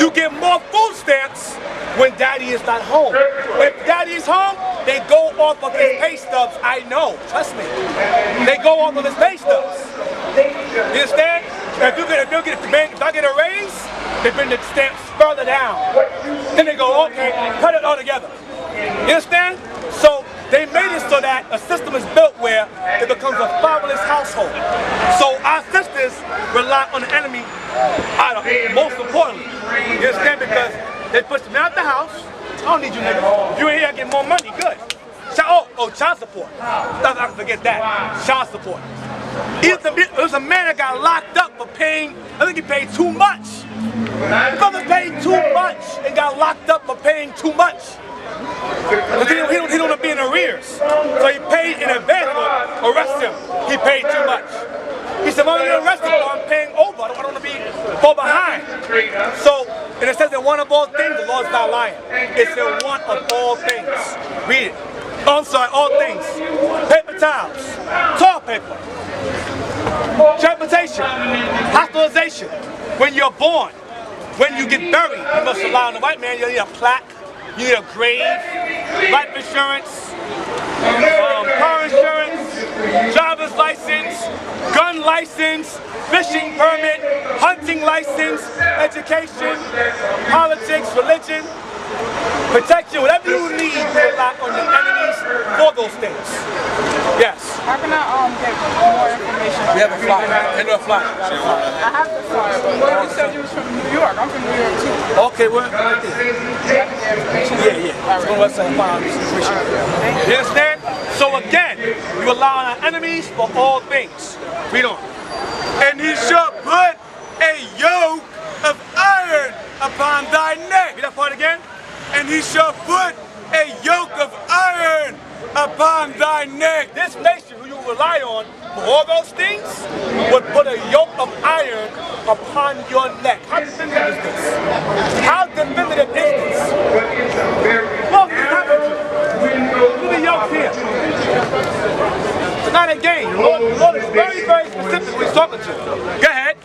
You get more food stamps when daddy is not home. If daddy is home, they go off of his pay stubs. I know, trust me. They go off of his pay stubs. You understand? If I get a raise, they bring the stamps further down. Then they go, okay, cut it all together. You understand? So they made it so that a system is built where it becomes a fatherless household. So our sisters rely on the enemy, most importantly. You understand? Because they push them out the house. I don't need you niggas. You ain't here to get more money, good. Child support. I can forget that. Child support. It was a man that got locked up for paying, I think he paid too much. The brother paid too much and got locked up for paying too much. He don't want to be in arrears. So he paid in advance to arrest him. He paid too much. He said, well, you're arrested, I'm paying over. I don't want to be fall behind. So, and it says in one of all things, the Lord's not lying. It's in one of all things. Read it. Oh, I'm sorry, all things. Paper towels, toilet paper, transportation, hospitalization. When you're born, when you get buried, you must rely on the white man. You need a plaque. You need a grave, life insurance, car insurance, driver's license, gun license, fishing permit, hunting license, education, politics, religion, protection, whatever you need to rely on your enemies for those things. Yes. How can I get more information? We have a flyer. And a flyer. I have the flyer, but you said you was from New York. I'm from New York too. Okay, well, right there. Yeah. It's on the website. You understand? So again, you rely on our enemies for all things. Read on. And he shall put a yoke of iron upon thy neck. Read that part again. And he shall put a yoke of iron upon thy neck. This nation who you rely on for all those things would put a yoke of iron upon your neck. How definitive is this? How definitive is this? Look, look at the yokes here. It's not a game. The Lord is very, very specific when he's talking to you. Go ahead.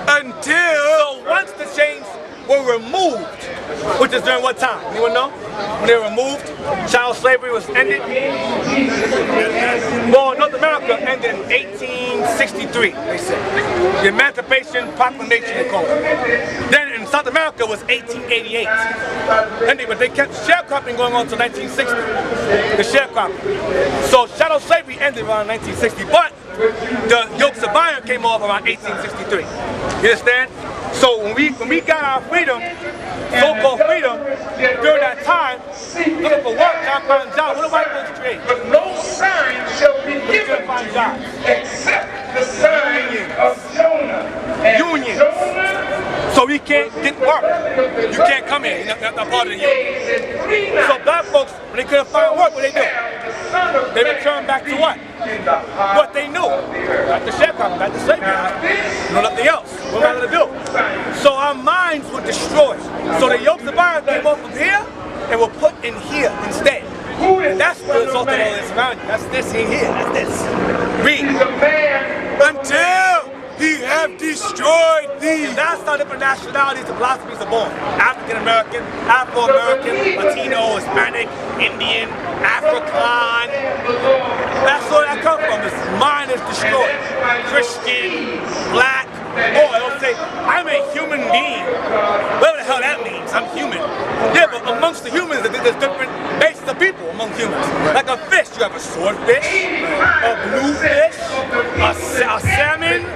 Until once the chains were removed, which is during what time? Anyone know? When they were removed, child slavery was ended. Well, North America ended in 1863, they say. The Emancipation Proclamation, they call it. Then in South America was 1888. But they kept sharecropping going on until 1960. The sharecropping. So chattel slavery ended around 1960, but the yokes of iron came off around 1863. You understand? So when we got our freedom, so-called freedom, during that time, looking for work, trying to find a job, what do white folks create? But no sign shall be given find jobs. except the sign of Jonah. Unions. So we can't get work. You can't come here. You're not part of the union. So black folks, when they couldn't find work, what they do? They returned back to what? What they knew. Not the sharecropping, not the slavery. No, nothing else. What am I going to do? So our minds were destroyed. So the yokes of iron came off from here and were put in here instead. And that's the result of all this around you. That's this in here. That's this. Read. Until he have destroyed thee. And that's how different nationalities and philosophies are born. African-American, Afro-American, Latino, Hispanic, Indian, African. That's where that comes from. This mind is destroyed. Christian, black. Oh, it'll say, I'm a human being. Whatever the hell that means, I'm human. Yeah, but amongst the humans, there's different bases of people among humans. Like a fish, you have a swordfish, a bluefish, a salmon,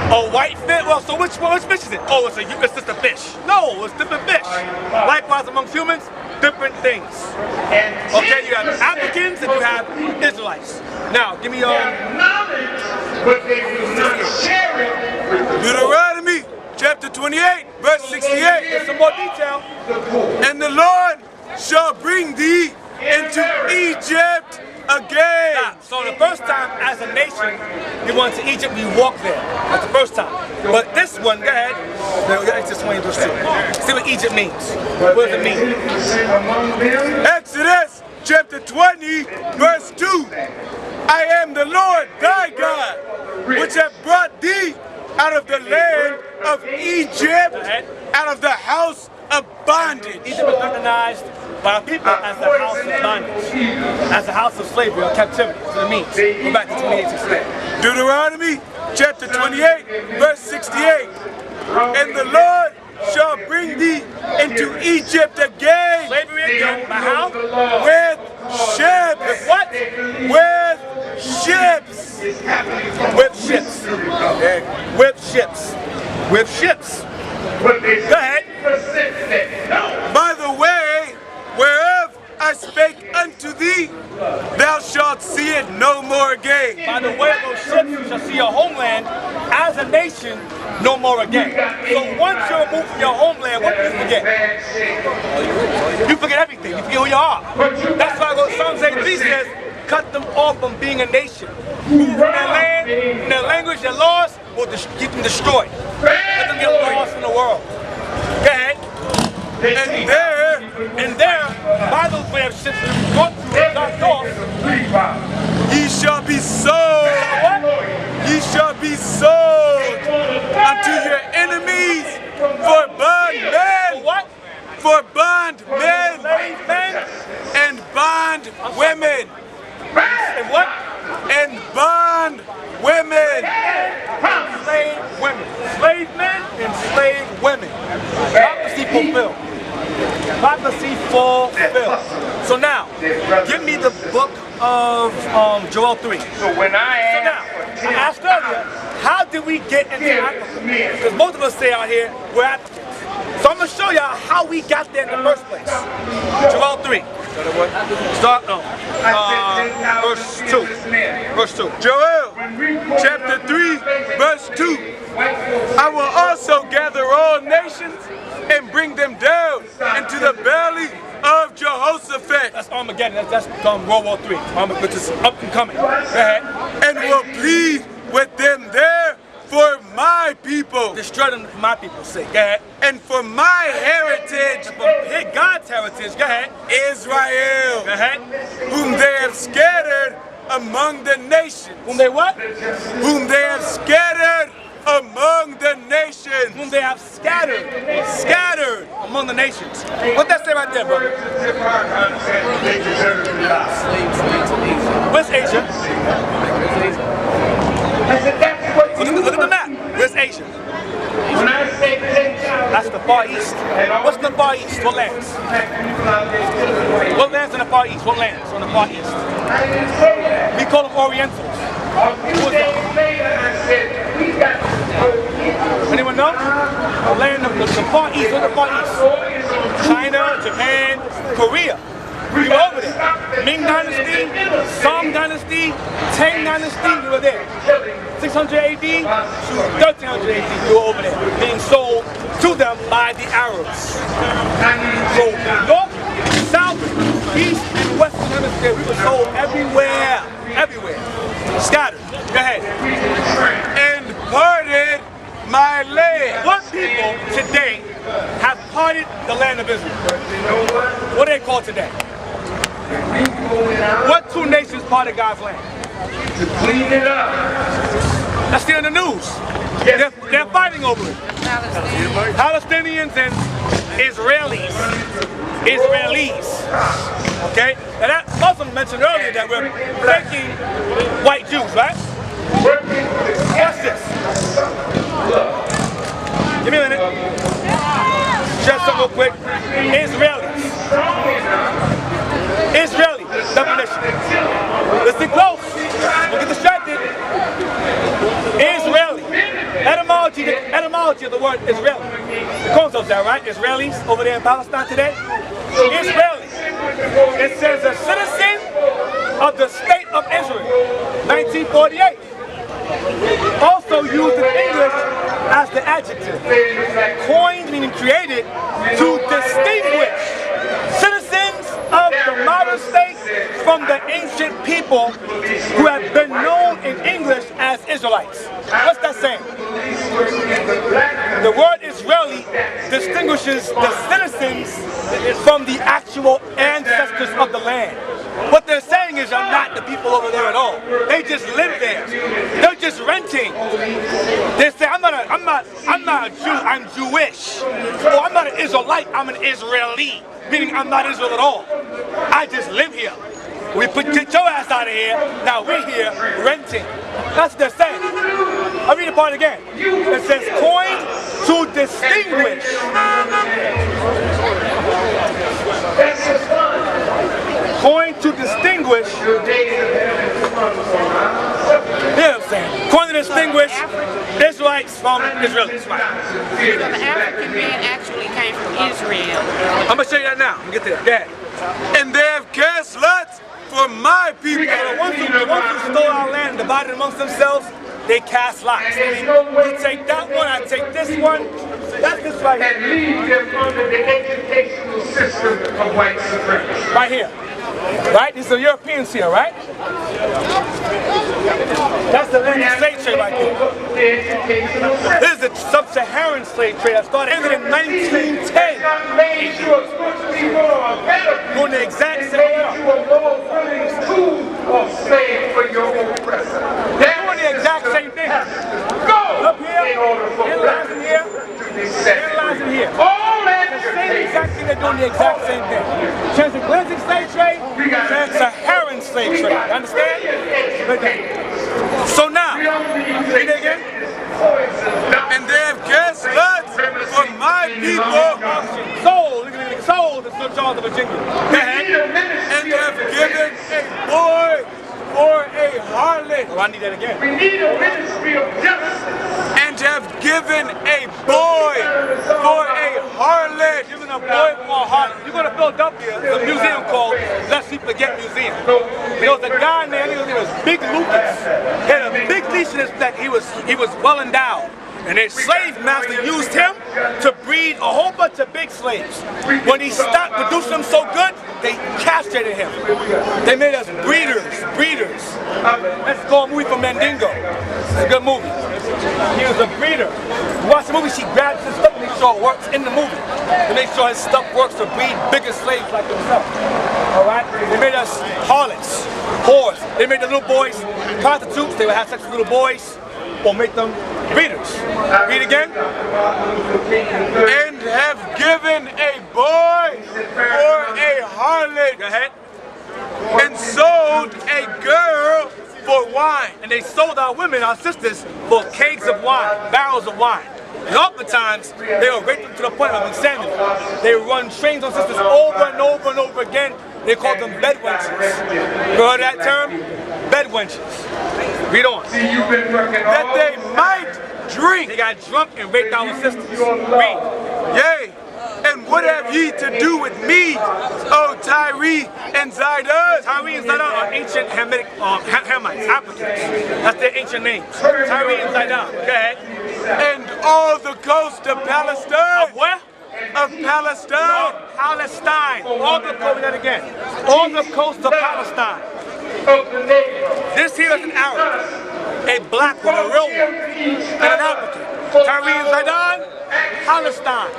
a white fish. Well, so which fish is it? Oh, it's just a fish. No, it's different fish. Likewise, amongst humans, different things. Okay, you have Africans and you have Israelites. Now, give me Deuteronomy chapter 28, verse 68. There's some more detail. And the Lord shall bring thee into Egypt again. Now, so the first time as a nation we went to Egypt, we walked there. That's the first time. But this one, go ahead. Exodus 20, verse 2. See what Egypt means. What does it mean? Exodus chapter 20, verse 2. I am the Lord thy God, which have brought thee out of the land of Egypt, out of the house of bondage. Egypt is recognized by our people as the house of bondage, as the house of slavery or captivity. That's what it means. Go back to 28:68. Deuteronomy chapter 28, verse 68. And the Lord shall bring thee into Egypt again. Slavery again, by how? With ships. With what? With ships. With ships. With ships. With ships. Go ahead. By the way, whereof I spake unto thee, thou shalt see it no more again. By the way of those ships, you shall see your homeland as a nation no more again. So once you're removed from your homeland, what do you forget? You forget everything. You forget who you are. That's why Psalms 83 says, cut them off from being a nation. Move from their land, from their language, their laws, will keep them destroyed. Let them get lost in the world. Go ahead. And there, by those way of ships that we go through and knocked off, ye shall be sold. Ye shall be sold unto your enemies for bondmen. for what? For bondmen Slave men and bond women. and what? And bond women. Slave women. Slave men and slave women. Prophecy fulfilled. Prophecy fulfilled. So now, give me the book of Joel 3. So when I asked earlier, how did we get into Africa? Because most of us say out here, we're Africans. So I'm going to show y'all how we got there in the first place. Joel 3. Start, verse 2. Verse 2. Joel chapter 3 verse 2. I will also gather all nations and bring them down into the valley of Jehoshaphat. That's Armageddon. That's World War III, which is up and coming. Go ahead. And will plead with them there for my people. Destroy them for my people's sake. Go ahead. And for my heritage, Hit God's heritage. Go ahead. Israel, Go ahead. whom they have scattered among the nations. Whom they what? Whom they have scattered among the nations. Whom they have scattered. Scattered among the nations. What that say right there, brother? Where's Asia? Look at the map. Where's Asia? That's the Far East. What's in the Far East? What lands? What lands in the Far East? What lands on the Far East? We call them Orientals. Who is that? Anyone know? The land of the Far East. What's the Far East? China, Japan, Korea. We were over there. Ming Dynasty, Song Dynasty, Tang Dynasty, we were there. 600 AD to 1300 AD, we were over there, being sold to them by the Arabs. So north, south, east, and western hemisphere, we were sold everywhere, everywhere. Scattered. Go ahead. And parted my land. What people today have parted the land of Israel? What are they called today? What two nations parted God's land? to clean it up. That's still in the news. They're fighting over it. Palestinians and Israelis. Okay? And that Muslim mentioned earlier that we're taking white Jews, right? Watch this. Give me a minute. Just something real quick. Israeli definition. Listen close. Don't get distracted. Israeli. Etymology etymology of the word Israeli. The concept's that, right? Israelis over there in Palestine today. Israeli. It says a citizen of the state of Israel. 1948. Also used in English as the adjective. Coined, meaning created, to distinguish citizens of the modern state from the ancient people who have been known in English as Israelites. What's that saying? The word Israeli distinguishes the citizens from the actual ancestors of the land. What they're saying is, I'm not the people over there at all. They just live there. They're just renting. They say, I'm not a Jew, I'm Jewish. Or I'm not an Israelite, I'm an Israeli. Meaning I'm not Israel at all. I just live here. We get your ass out of here, now we're here renting. That's what they're saying. I'll read the part again. It says, coined to distinguish. Coined to distinguish. Yeah, I'm saying. Coined to distinguish Israelites from Israelis. Right. So the African man actually came from Israel. I'm going to show you that now. I'm going to get to that. And they have cast lots for my people. The ones who stole our land and divided amongst themselves, they cast lots. You take that one, I take this one. That's this right here. And leave them under the educational system of white supremacy. Right here. Right? These are Europeans here, right? That's the land of slave trade right there. This is the sub-Saharan slave trade that started in 1910. Doing the exact same thing. Doing the exact same thing. Up here, analyzing here, analyzing here. The same exact thing, they're doing the exact same thing. Transatlantic slave trade, Trans-Saharan slave trade. You understand? So now, read it again. And they have cast lots for my people. Sold, look at it, sold to Sir Charles of Virginia. And have given a boy for a harlot. Oh, I need that again. We need a ministry of justice. And have given a boy for a harlot. Giving a boy for a harlot. You go to Philadelphia, there's a museum called Lest We Forget Museum. There was a guy named, it was Big Lucas. He had a big leash in his neck. He was well endowed. And their slave master used him to breed a whole bunch of big slaves. When he stopped producing them so good, they castrated him. They made us breeders. Let's go a movie from Mandingo. It's a good movie. He was a breeder. You watch the movie, she grabs his stuff and make sure it works in the movie. To make sure his stuff works to breed bigger slaves like himself. Alright? They made us harlots, whores. They made the little boys prostitutes. They would have sex with little boys or make them breeders. Read again. And have given a boy for a harlot. Go ahead. And sold a girl for wine. And they sold our women, our sisters, for kegs of wine, barrels of wine. And oftentimes, they would rape them to the point of insanity. They would run trains on sisters over and over and over again. They called them bed wenches. You heard that term? Bed wenches. Read on. That they might drink. They got drunk and raped our sisters. Read. Yea. And what have ye to do with me, O Tyre and Zidon? Tyre and Zidon are ancient Hamitic, Hamites, applicants. That's their ancient names. Tyre and Zidon. Go ahead. And all the coast of Palestine. Of where? Of Palestine. Of Palestine. All the coast, that again. All the coast of Palestine. This here is an Arab. A black one, a real one. And an African. Tyre and Zidon, Palestine.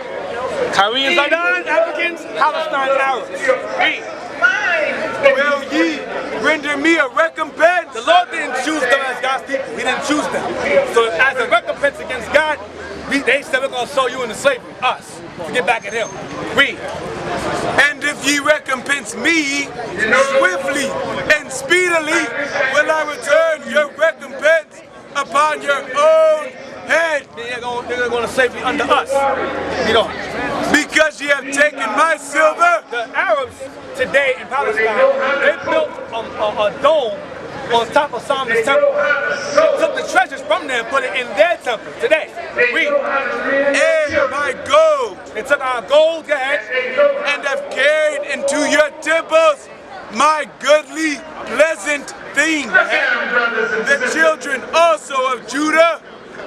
Tyre and Zidon, Africans, Palestine, Arabs. Read. Will ye render me a recompense? The Lord didn't choose them as God's people. He didn't choose them. So as a recompense against God, they said we're going to sell you into slavery, us, to get back at him. Read. And if ye recompense me swiftly and speedily, will I return your recompense upon your own head. They're going to slavery under us. You know. Because ye have taken my silver. The Arabs today in Palestine, they built a dome on top of Solomon's temple. They took the treasures from there and put it in their temple today. Read. my gold, go ahead. And have carried into your temples my goodly, pleasant things. The children also of Judah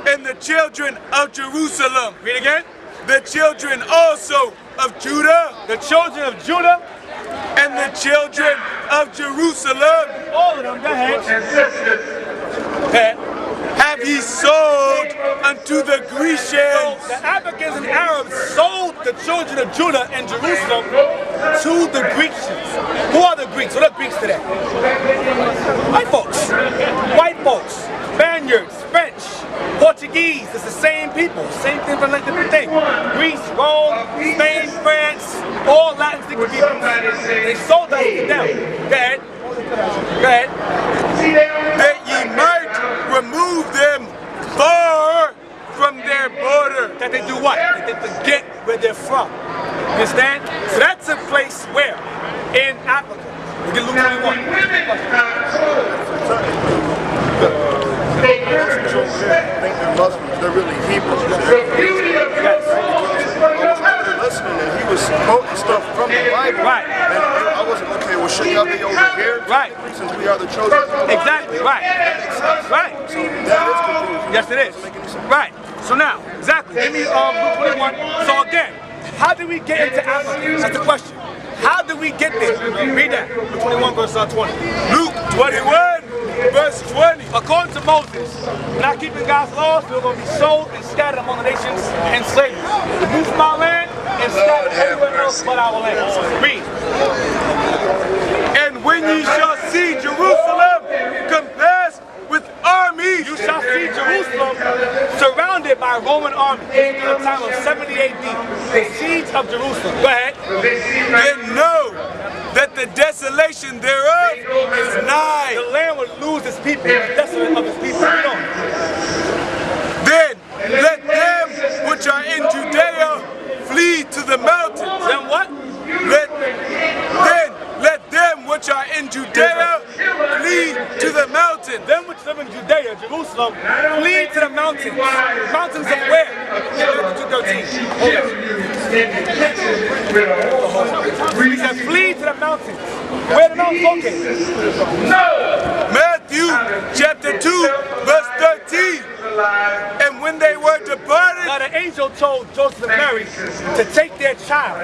and the children of Jerusalem. Read again. The children also of Judah. The children of Judah. And the children of Jerusalem. All of them, go ahead. Go ahead. Have ye sold unto the Grecians. So the Africans and Arabs sold the children of Judah and Jerusalem to the Grecians. Who are the Greeks? What are Greeks today? White folks. White folks. Spaniards, French, Portuguese. It's the same people. Same thing for like different thing. Greece, Rome, Spain, France, all Latin speaking people. They sold us to them. Go ahead. Go ahead. That ye might remove them far from their border. That they do what? That they forget where they're from. You understand? So that took place where? In Africa. We get Luke 21. Think they're Muslims, they're really Hebrews. Yes. They're listening and he was quoting stuff from the Bible. Right. And I wasn't, okay, well should y'all be over here? Right. Since we are the chosen people. Exactly, right. Right. So that is confusing. Yes, it is. Right. So now, exactly. Give me Luke 21. So again, how did we get into Africa? That's the question. How did we get there? Read that. Luke 21 verse 20. Luke 21 verse 20. According to Moses, not keeping God's laws, we're going to be sold and scattered among the nations in slavery. Move from our land and scattered everywhere else but our land. Read. And when ye shall see Jerusalem compassed with armies, You shall see Jerusalem surrounded by Roman armies in the time of 70 AD. The siege of Jerusalem. Go ahead. then know that the desolation thereof is nigh. The land would lose its people, the desolate of its people. Read on. Then let them which are in Judea flee to the mountains. Then what? Then let them which are in Judea flee to the mountains. Them which live in Judea, Jerusalem, flee to the mountains. Mountains of where? Genesis 2:13. He said, flee to the mountains. Where the mountains located? Matthew chapter 2 verse 13. And when they were departed, Now the angel told Joseph and Mary to take their child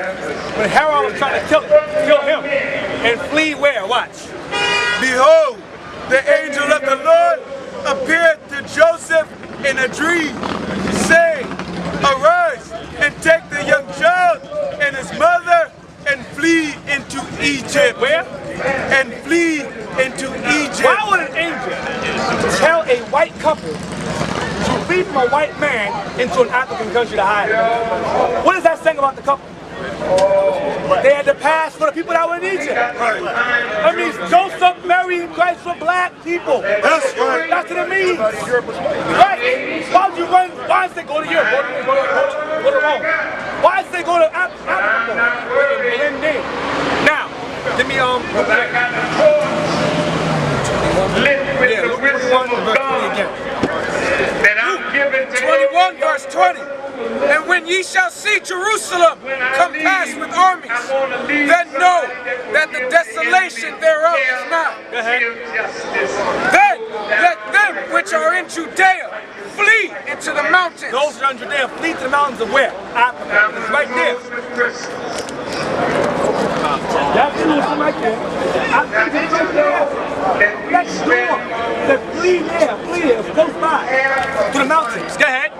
when Herod was trying to kill him, and flee where? Watch. behold, the angel of the Lord appeared to Joseph in a dream, saying, Arise and take the young child and his mother and flee into Egypt. Where? And flee into Egypt. Why would an angel tell a white couple to flee from a white man into an African country to hide? What is that saying about the couple? They had to pass for the people that were in Egypt. That means Joseph, Mary, and Christ were black people. That's right. That's what it means. Right. Why would you run? Why did they go to Europe? Go to Rome. Why did they go to Africa? Now, give me Luke 21 verse 20. And when ye shall see Jerusalem compassed with armies, then know that the desolation thereof is nigh. Then let them which are in Judea flee into the mountains. those who are in Judea flee to the mountains of where? Africa. It's right there. That's Jerusalem right there. Africa's right there. Next door. They flee there, close by. To the mountains. Go ahead.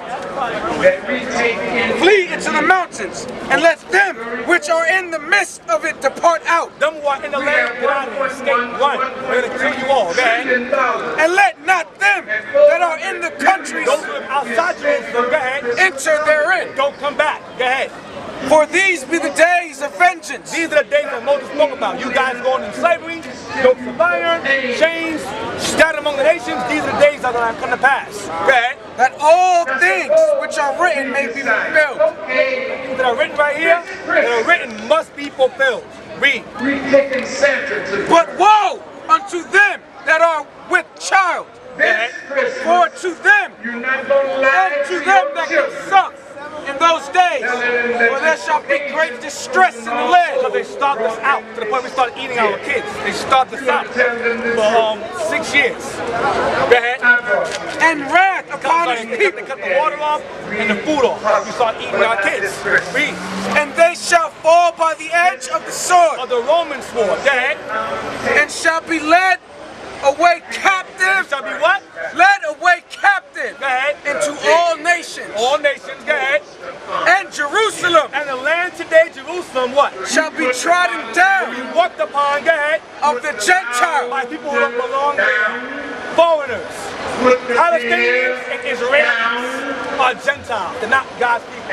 Flee into the mountains, and let them which are in the midst of it depart out. Them who are in the land, get out of here, escape, run. We're going to kill you all, go ahead. And let not them that are in the countries Those who are outside Jerusalem, go ahead. enter therein. Don't come back, go ahead. For these be the days of vengeance. These are the days that Moses spoke about. You guys going in slavery, yokes of iron, chains, scattered among the nations. These are the days that are going to come to pass. Go ahead. That all things which are written may be fulfilled. Things that are written right here, that are written must be fulfilled. Read. But woe unto them that are with child. For to them and to them that get sucked in those days, for there shall be great distress in the land. Because they starved us out to the point we started eating our kids. They starved us out for 6 years. Go ahead. And wrath upon his people. They cut the water off and the food off. We started eating our kids. Read. And they shall fall by the edge of the sword. Of the Roman sword. Go ahead. And shall be led away captive. Shall be what? Led away captive. Go ahead. Into all nations. All nations. Go ahead. And Jerusalem. And the land today, Jerusalem, what? Shall be trodden down. Be walked upon. Go ahead. Of the Gentiles. By people who don't belong there. Foreigners. Palestinians and Israelites are Gentiles. They're not God's people.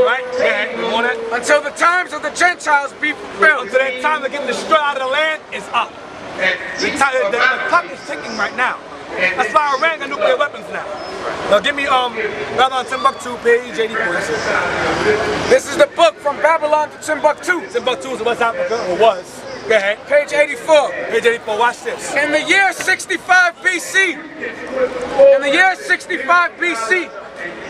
Right? Go ahead. You want it? Until the times of the Gentiles be fulfilled. Until that time to get destroyed out of the land is up. The clock is ticking right now. That's why Iran got nuclear weapons now. Now give me Babylon Timbuktu, page 84. This is the book From Babylon to Timbuktu. Timbuktu is West Africa, or was. Go ahead. Page 84. Page 84, watch this. In the year 65 BC,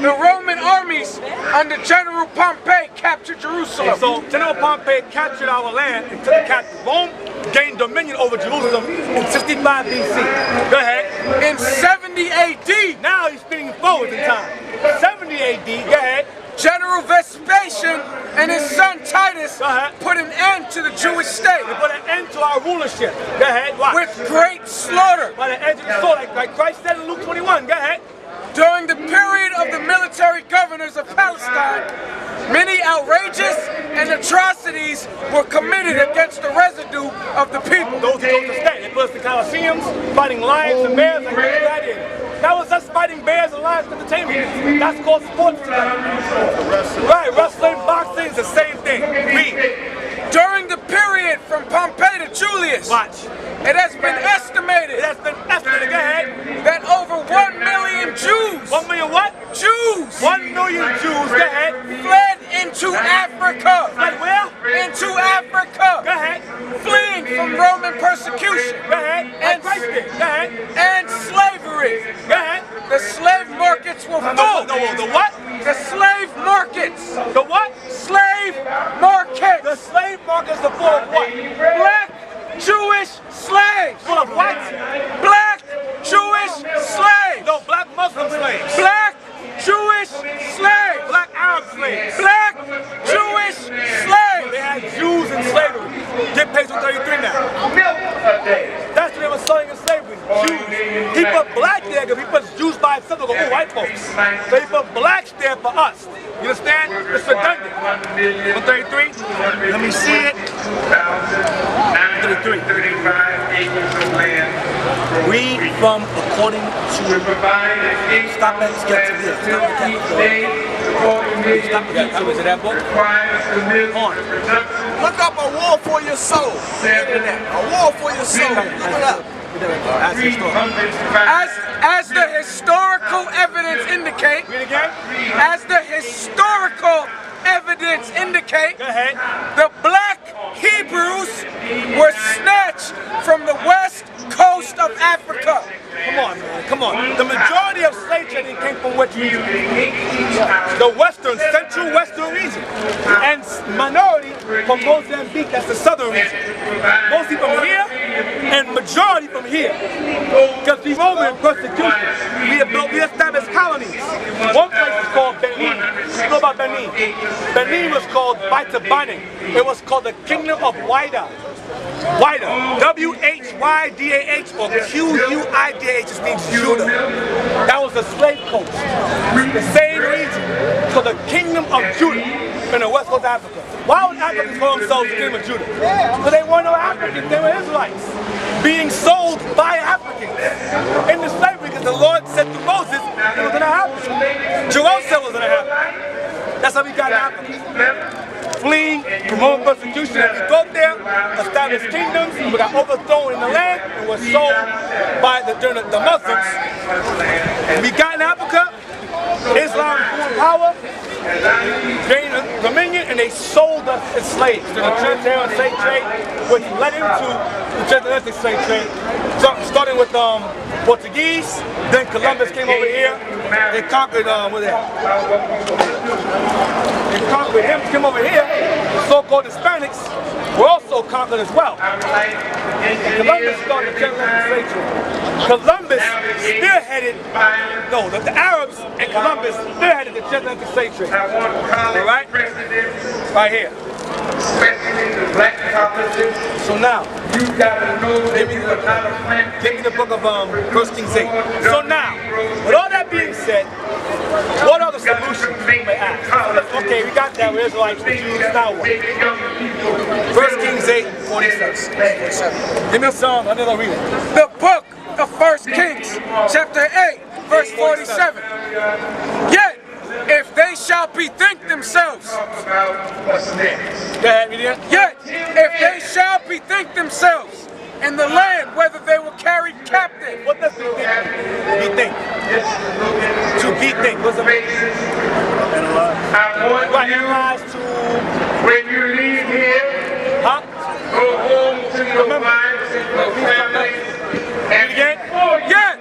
the Roman armies under General Pompey captured Jerusalem. So General Pompey captured our land and took it captive. Rome gained dominion over Jerusalem in 65 BC. Go ahead. In 70 AD, now he's spinning forward in time. 70 AD, go ahead. General Vespasian and his son Titus put an end to the Jewish state. They put an end to our rulership. Go ahead. Watch. With great slaughter. By the edge of the sword, like Christ said in Luke 21. Go ahead. During the period of the military governors of Palestine, many outrageous and atrocities were committed against the residue of the people. Those who chose to stay. They put us in coliseums, fighting lions and bears like gladiators. That was us fighting bears and lions for entertainment. That's called sports today. Right, wrestling, boxing, it's the same thing. Read. During the period from Pompey to Julius, watch. It has been estimated. It has been estimated. Go ahead. That over 1 million Jews. 1 million what? Jews. 1 million Jews. Go ahead. Fled into Africa. Fled where? Into Africa. Go ahead. Fleeing from Roman persecution. Go ahead. And Christ did. Go ahead. And slavery. Go ahead. The slave markets were full. The what? The slave markets. The what? Slave markets. The slave markets are full of what? Black Jewish slaves. Full of what? Black Jewish slaves. No, black Muslim slaves. Black Jewish slaves. Black Arab slaves. Black Jewish slaves. They had Jews in slavery. Get page 133 now. That's what they were selling in slavery. Jews. He put black there because he put Jews by himself. They'll go, oh, white folks. So he put blacks there for us. You understand? It's redundant. 133. Let me see it. 133. Read from according to. Stop at get to this. Stop at that. Was it that book? On. Look up A War for Your Soul. A War for Your Soul. Look it up. As the historical evidence indicate, as the historical evidence indicate, the black Hebrews were snatched from the west coast of Africa. Come on, man. Come on. The majority of slave trading came from which region? The western, central western region. And minority from Mozambique, that's the southern region. Mostly from here and majority from here. Because the Roman persecution, we established colonies. One place is called Benin. You know about Benin? Benin was called Baita Banin. It was called the Kingdom of Wida. Wida, W-H-Y-D-A-H or Q-U-I-D-A-H, just means Judah. That was the slave coast. The same region called the Kingdom of Judah in the west coast of Africa. Why would Africans call themselves the Kingdom of Judah? Because they weren't no Africans, they were Israelites. Being sold by Africans into slavery because the Lord said to Moses it was going to happen. Jerome said it was going to happen. That's how we got Africans. Fleeing from Roman persecution, and we go there, established kingdoms, we got overthrown in the land, and were sold by the Muslims. We got in Africa, Islam grew in power, gained dominion, and they sold us as slaves to the transatlantic slave trade, which led into the transatlantic slave trade, starting with Portuguese, then Columbus came over here and conquered, what is that? And conquered him, came over here, the so-called Hispanics were also conquered as well. And Columbus started the transatlantic trade. Columbus spearheaded, no, the Arabs and Columbus spearheaded the transatlantic slave trade. All right? Right here. So now, give me the book of 1 Kings 8. So now, with all that being said, what are the solutions you may ask? Okay, we got that with Israelites, the Jews, now what? 1 Kings 8, 47. Give me some, I'm gonna read it. The book of 1 Kings, chapter 8, verse 47. Yet, if they shall bethink themselves, yet, if they shall bethink themselves in the land whether they were carried captive. What does bethink? To bethink. What's the meaning? Right, analyze to... When you leave here, huh? go home to your wives and your family. And again? Yet,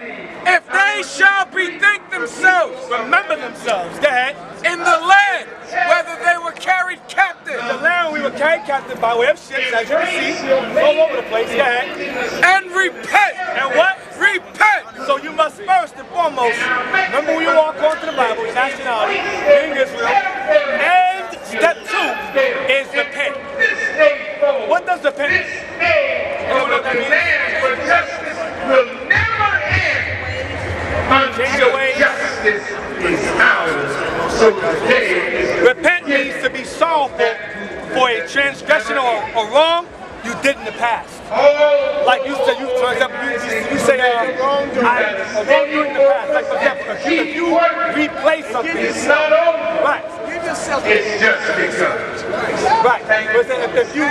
if they shall bethink themselves, remember themselves, go ahead, in the land whether they were carried captive. In the land we were carried captive by way of ships, as you can see, all over the place, go ahead. And repent. And what? Repent. So you must first and foremost, remember when you walk onto the Bible, your nationality, in Israel, and step 2 is repent. What does repent mean? You know what that means? For justice will never end until justice is found. So today, repent means to be sorrowful for a transgression or wrong you did in the past. Like you said, for example, you say a wrongdoing in the past. Like for example, if you replay something, right? It's just because. Right. But if you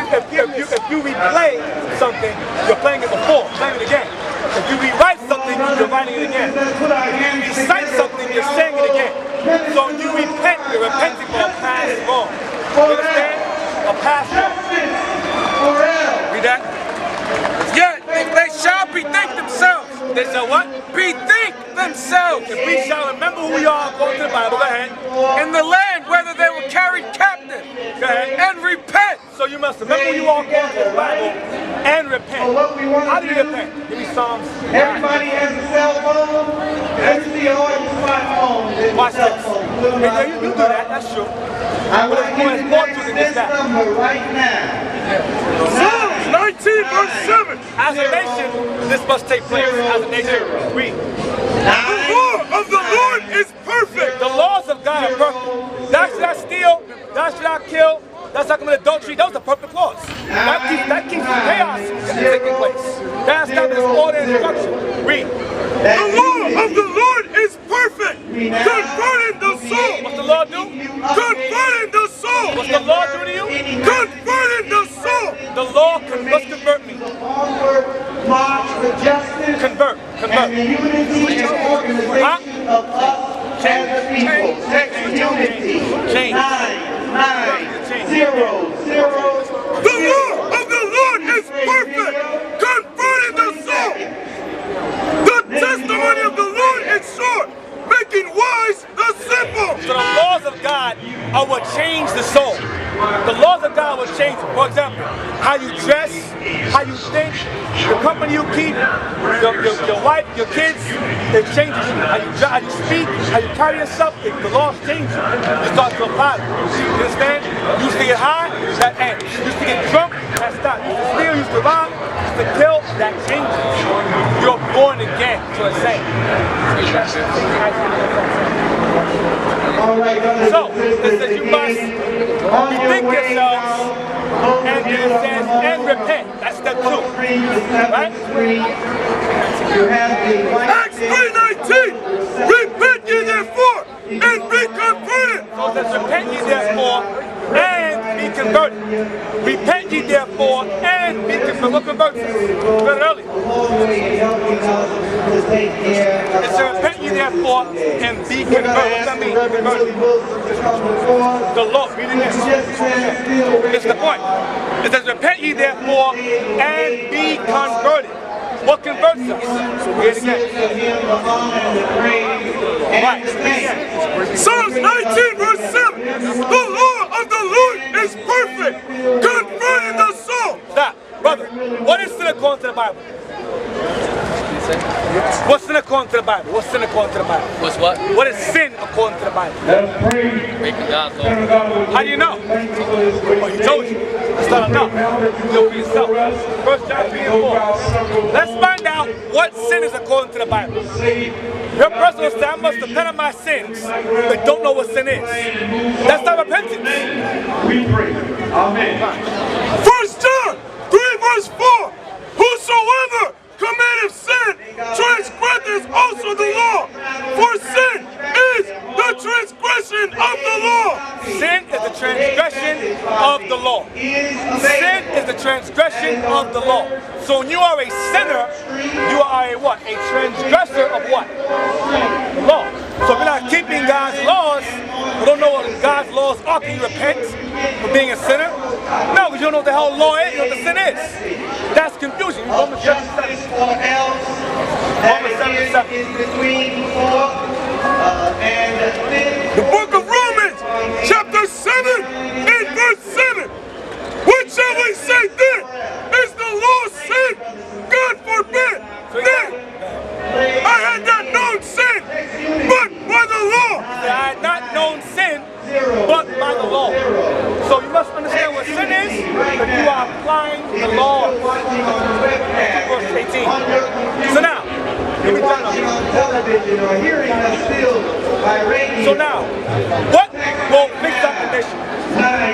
replay something, you're playing it before, playing it again. If you rewrite something, you're writing it again. If you recite something, you're saying it again. So you repent, you're repenting for a past wrong. You understand? A past wrong. Read that. Yet, if they shall bethink themselves, they shall what? Bethink themselves. If we shall remember who we are, according to the Bible, go ahead. In the land whether they were carried captive, go ahead. And repent. So you must remember who you are, according to the Bible, and repent. How do you repent? Give me Psalms. Everybody has a cell phone. This is the old smartphone. Watch this. You do that, that's true. I want you to text this number right now. Psalms 19 verse 7. As a nation, this must take place. As a nation, read. The law of the Lord is perfect. The laws of God are perfect. Thou shalt not steal, thou shalt not kill, thou shalt not commit adultery. Those are perfect laws. That keeps chaos from taking place. That establishes order and instruction. Read. The law of the Lord is perfect, converting the soul. What's the law do? Converting the soul. What's the law do to you? Converting the soul. The law must convert me. Convert. And the unity and organization of us as a people. Text unity. 99000. The law of the Lord is perfect, converting the soul. The testimony of the Lord is sure, making wise the simple. So the laws of God are what change the soul. The laws of God will change it. For example, how you dress, how you think, the company you keep, your wife, your kids, it changes you. How you speak, how you carry yourself, the laws change you. You start to apply it. You understand? You used to get high, that ends. You used to get drunk, that stops. You used to steal, you used to rob, you used to kill, that changes. You're born again, so it's saying. So, it says you must bethink yourselves and it says, and repent. That's step 2. Right? Acts 3:19. Repent ye therefore and be converted. So it says, repent ye therefore and be converted. Repent ye therefore and be converted. What converts us? We read it earlier. It says, repent ye therefore and be converted. What does that mean? Converted. The Lord, read it again. It's the point. It says, repent ye therefore and be converted. What converts us? Hear it again. Right. Psalms 19 verse 7. The law of the Lord is perfect, converting the soul. Stop. Brother, what is sin according to the Bible? What's sin according to the Bible? What's sin according to the Bible? What's what? What is sin according to the Bible? Breaking God's law. How do you know? Oh, he told you. That's not enough. You know for yourself. 1 John 3:4. Let's find out what sin is according to the Bible. Your person will say, I must repent of my sins, but don't know what sin is. That's not repentance. We pray. Amen. 1 John 3 verse 4. Whosoever committeth sin transgresseth also the law, for sin is the transgression of the law. Sin is the transgression of the law. Sin is the transgression of the law. So when you are a sinner, you are a what? A transgressor of what? The law. So if you're not keeping God's laws, you don't know what God's laws are, can you repent for being a sinner? No, because you don't know what the hell law is, you know what the sin is. That's confusion. Romans 7:7. The book of Romans, chapter 7 and verse 7. What shall we say then? Is the law sin? God forbid. Nay, I had not known sin, but by the law. I had not known sin, but by the law. So you must understand what sin is, but you are applying the law. Verse 18. So now, let me tell you. So now, what will fix that condition?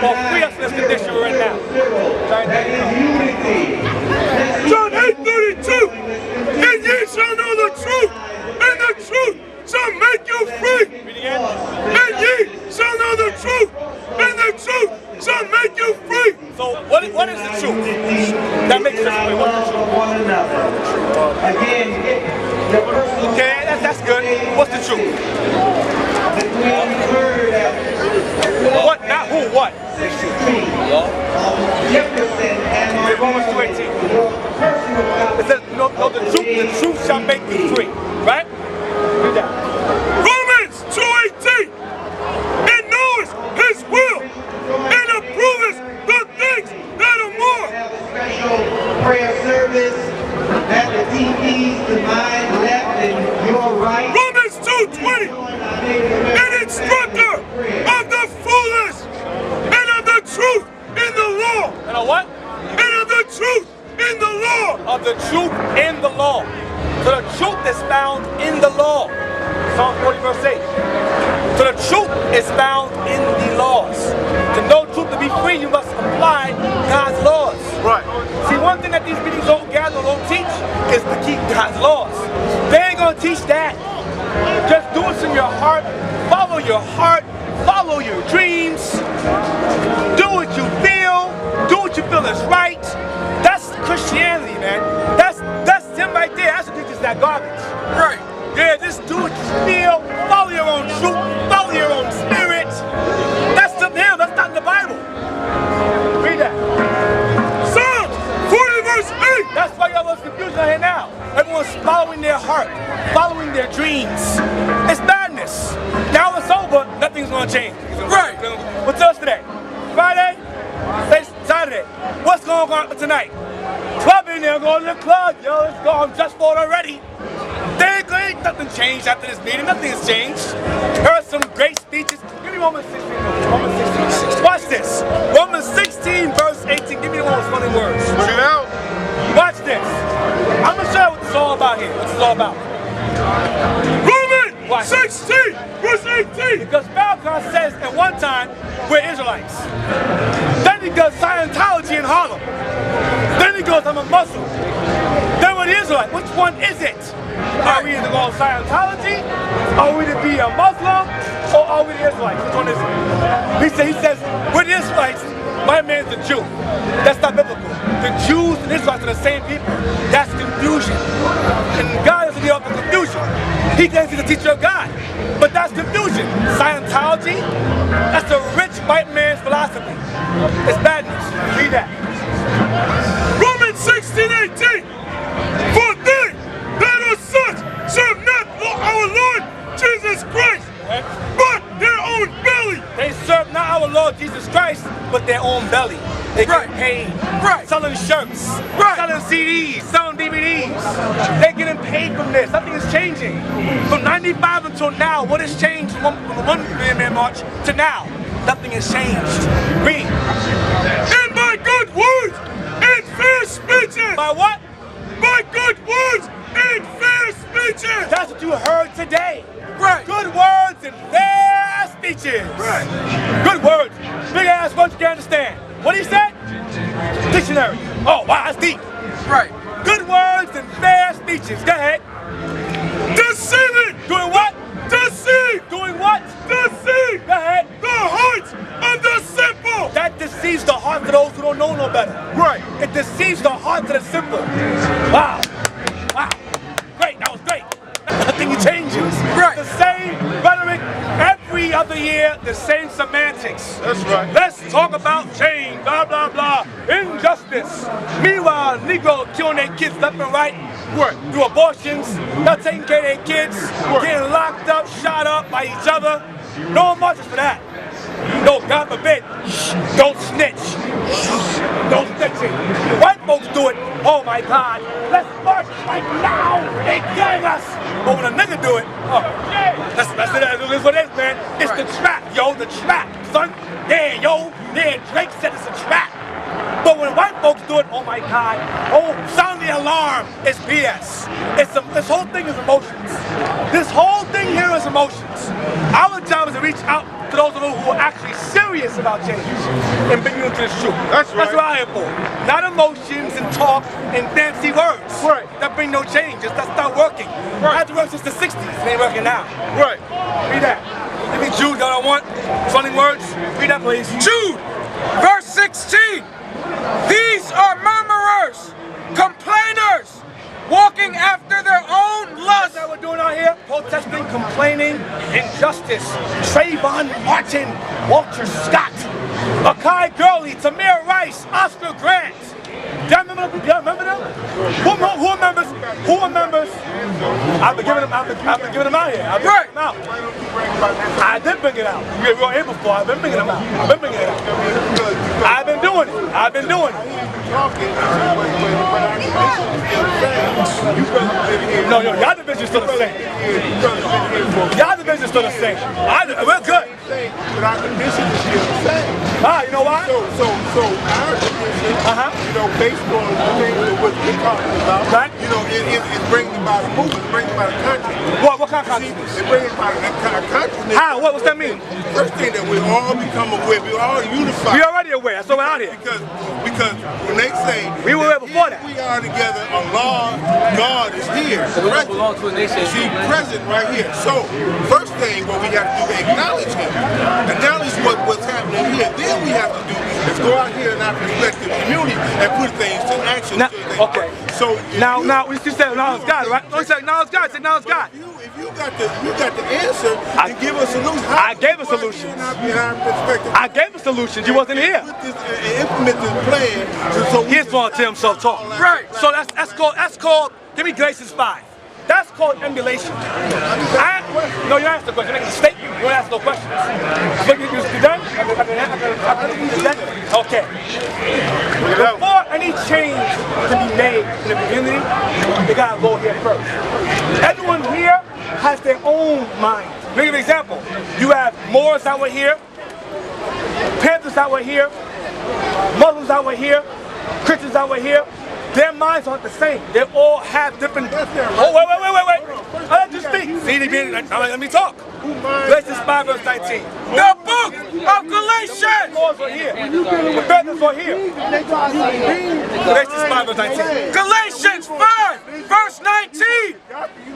Or free us from this condition we're in now? John 8:32. And ye shall know the truth, and the truth shall make you free. And ye shall know the truth, and the truth shall make you free. So what is the truth? That makes us free. What's the truth? Okay, that's good. What's the truth? What? Not who, what? Romans 2:18. It says, no, the truth shall make you free. Right? Read that. Romans 2:18. And knowest his will, and approvest the things that are more. Special prayer service at the TP's to my left and your right. Romans 2:20. An instructor of the foolish and of the truth in the law. And a what? And of the truth in the law. Of the truth in the law. So the truth is found in the law. Psalm 40 verse 8. So the truth is found in the laws. To know truth, to be free, you must apply God's laws. Right. See, one thing that these meetings don't gather, don't teach, is to keep God's laws. They ain't gonna teach that. Just do what's in your heart. Follow your heart. Follow your dreams. Do what you feel. Do what you feel is right. That's Christianity, man. That's him right there. That's what teaches that garbage. Right. Yeah, just do what you feel. Follow your own truth. Follow your own spirit. That's to him. That's not in the Bible. Read that. Psalms 40 verse 8. That's why y'all was confused out here now. Everyone's following their heart, following their dreams. It's madness. Now it's over, nothing's gonna change. Right. What's us today? Friday? Saturday. What's going on tonight? Club in there, going to the club. Yo, let's go. I'm just for it already. Ain't nothing changed after this meeting. Nothing has changed. Heard some great speeches. Give me Romans 16. Romans 16. Watch this. Romans 16 verse 18. Give me the most funny words. Shoot out. Watch this. I'm going to show you what this is all about here. What this is all about. Romans 16 verse 18. Because Falcon says at one time, we're Israelites. Then he goes Scientology in Harlem. Then he goes, I'm a Muslim. Then we're the Israelites. Which one is it? Are we either going Scientology? Are we to be a Muslim? Or are we the Israelites? Which one is it? He says, we're the Israelites. My man's a Jew. That's not biblical. The Jews and Israelites are the same people. That's confusion. And God doesn't deal with confusion. He claims he's the teacher of God. But that's confusion. Scientology, that's a rich white man's philosophy. It's madness. Read that. Romans 16:18. For Lord Jesus Christ, but their own belly. They get paid. Selling shirts. Selling CDs. Selling DVDs. They're getting paid from this. Nothing is changing. From 95 until now, what has changed from the 1 Million Man March to now? Nothing has changed. Read. And by good words and fair speeches. By what? By good words and fair speeches. That's what you heard today. Right. Good words and fair speeches. Right. Good words. Big ass words you can understand. What he said? Dictionary. Oh, wow, that's deep. Right. Good words and fair speeches. Go ahead. Deceiving. Doing what? Deceive. Doing what? Deceive. Go ahead. The hearts of the simple. That deceives the hearts of those who don't know no better. Right. It deceives the hearts of the simple. Wow. Wow. Great. That was great. Nothing changes. Right. The same rhetoric every other year, the same semantics. That's right. Let's talk about change, blah, blah, blah, injustice. Meanwhile, Negroes killing their kids left and right. Right. Do abortions, not taking care of their kids, getting locked up, shot up by each other. No one marches for that. No, God forbid. Don't snitch. Don't snitching. White folks do it. Oh my God. Let's march right now. They killing us. But when a nigga do it, that's what it is, man. It's the trap, yo, the trap, son. Yeah, yo. Yeah, Drake said it's a trap. But when white folks do it, oh my God, oh, sound the alarm, it's BS. This whole thing is emotions. This whole thing here is emotions. Our job is to reach out to those of us who are actually serious about change and bring you into this truth. That's right. That's what I'm here for. Not emotions and talk and fancy words. Right. That bring no change. That's not working. Right. It had to work since the 60s. It ain't working now. Right. Read that. Give me Jude that I want. Funny words. Read that, please. Jude, verse 16. These are murmurers, complainers, walking after their own lust. That's what we're doing out here. Protesting, complaining, injustice. Trayvon Martin, Walter Scott, Akai Gurley, Tamir Rice, Oscar Grant. Do y'all remember them? Who remembers? I've been giving them out here. I've been giving them out. I did bring it out. We were here before. I've been bringing them out. I've been doing it. No, y'all division's still the same. We're good. You know why? So our division, based on what we're talking about, right? It's bringing about a movement, it's bringing about a country. What kind of consciousness? It brings about a consciousness. How? What's that mean? First thing that we all become aware, we all unified. We already aware, that's why we're out here. Because when they say we were there before that. We are together, Allah, God is here. So we don't belong to a nation. He's present right here. So first thing what we have to do is acknowledge him. Acknowledge what's happening here. Then we have to do is go out here in our respective community and put things to action. Okay. So now we still say now it's God, right? Don't say now it's God. Say now it's God. If you got the answer, then give us a solution. I gave a solution. I gave a solution. You wasn't here. Implement this plan. So he just want to hear himself talk. Right. So that's called. Give me Galatians 5. That's called emulation. No, you asked the question. Make a statement. You don't ask no questions. You done? Okay. Before any change can be made in the beginning, they gotta go here first. Everyone here has their own mind. Let me give you an example. You have Moors that were here, Panthers that were here, Muslims that were here, Christians that were here. Their minds aren't the same. They all have different. Oh, wait. I let you speak. See, let me talk. Galatians 5 verse 19. The book of Galatians. Moors are here. The Panthers are here. Galatians 5 verse 19. Galatians 5 verse 19.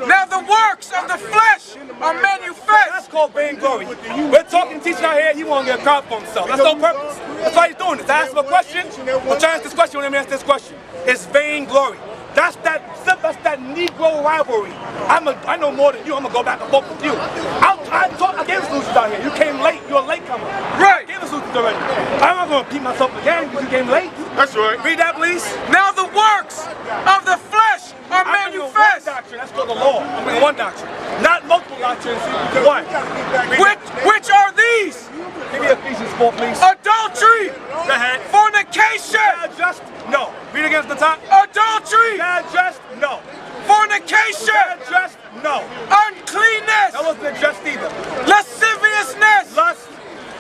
Now the works of the flesh are manifest. That's called vainglory. We're talking, teaching out here. He want to get a crowd for himself. That's no purpose. That's why he's doing this. I ask him a question. I'm trying to ask this question. Let me ask this question. It's vainglory. That's that Negro rivalry. I know more than you. I'm gonna go back and forth with you. I gave the solutions out here. You came late. You're a latecomer. Right. I gave the solutions already. I'm not gonna repeat myself again because you came late. That's right. Read that, please. Now the works of the flesh are manifest. That's called the law. I'm bringing one doctrine, not multiple doctrines. One. Which are these? Give me a Ephesians 4, please. Adultery. Go ahead. Fornication. Just no. Read against the top. Adultery. Just no. Fornication. Just no. Uncleanness. That wasn't addressed either. Lasciviousness. Lust.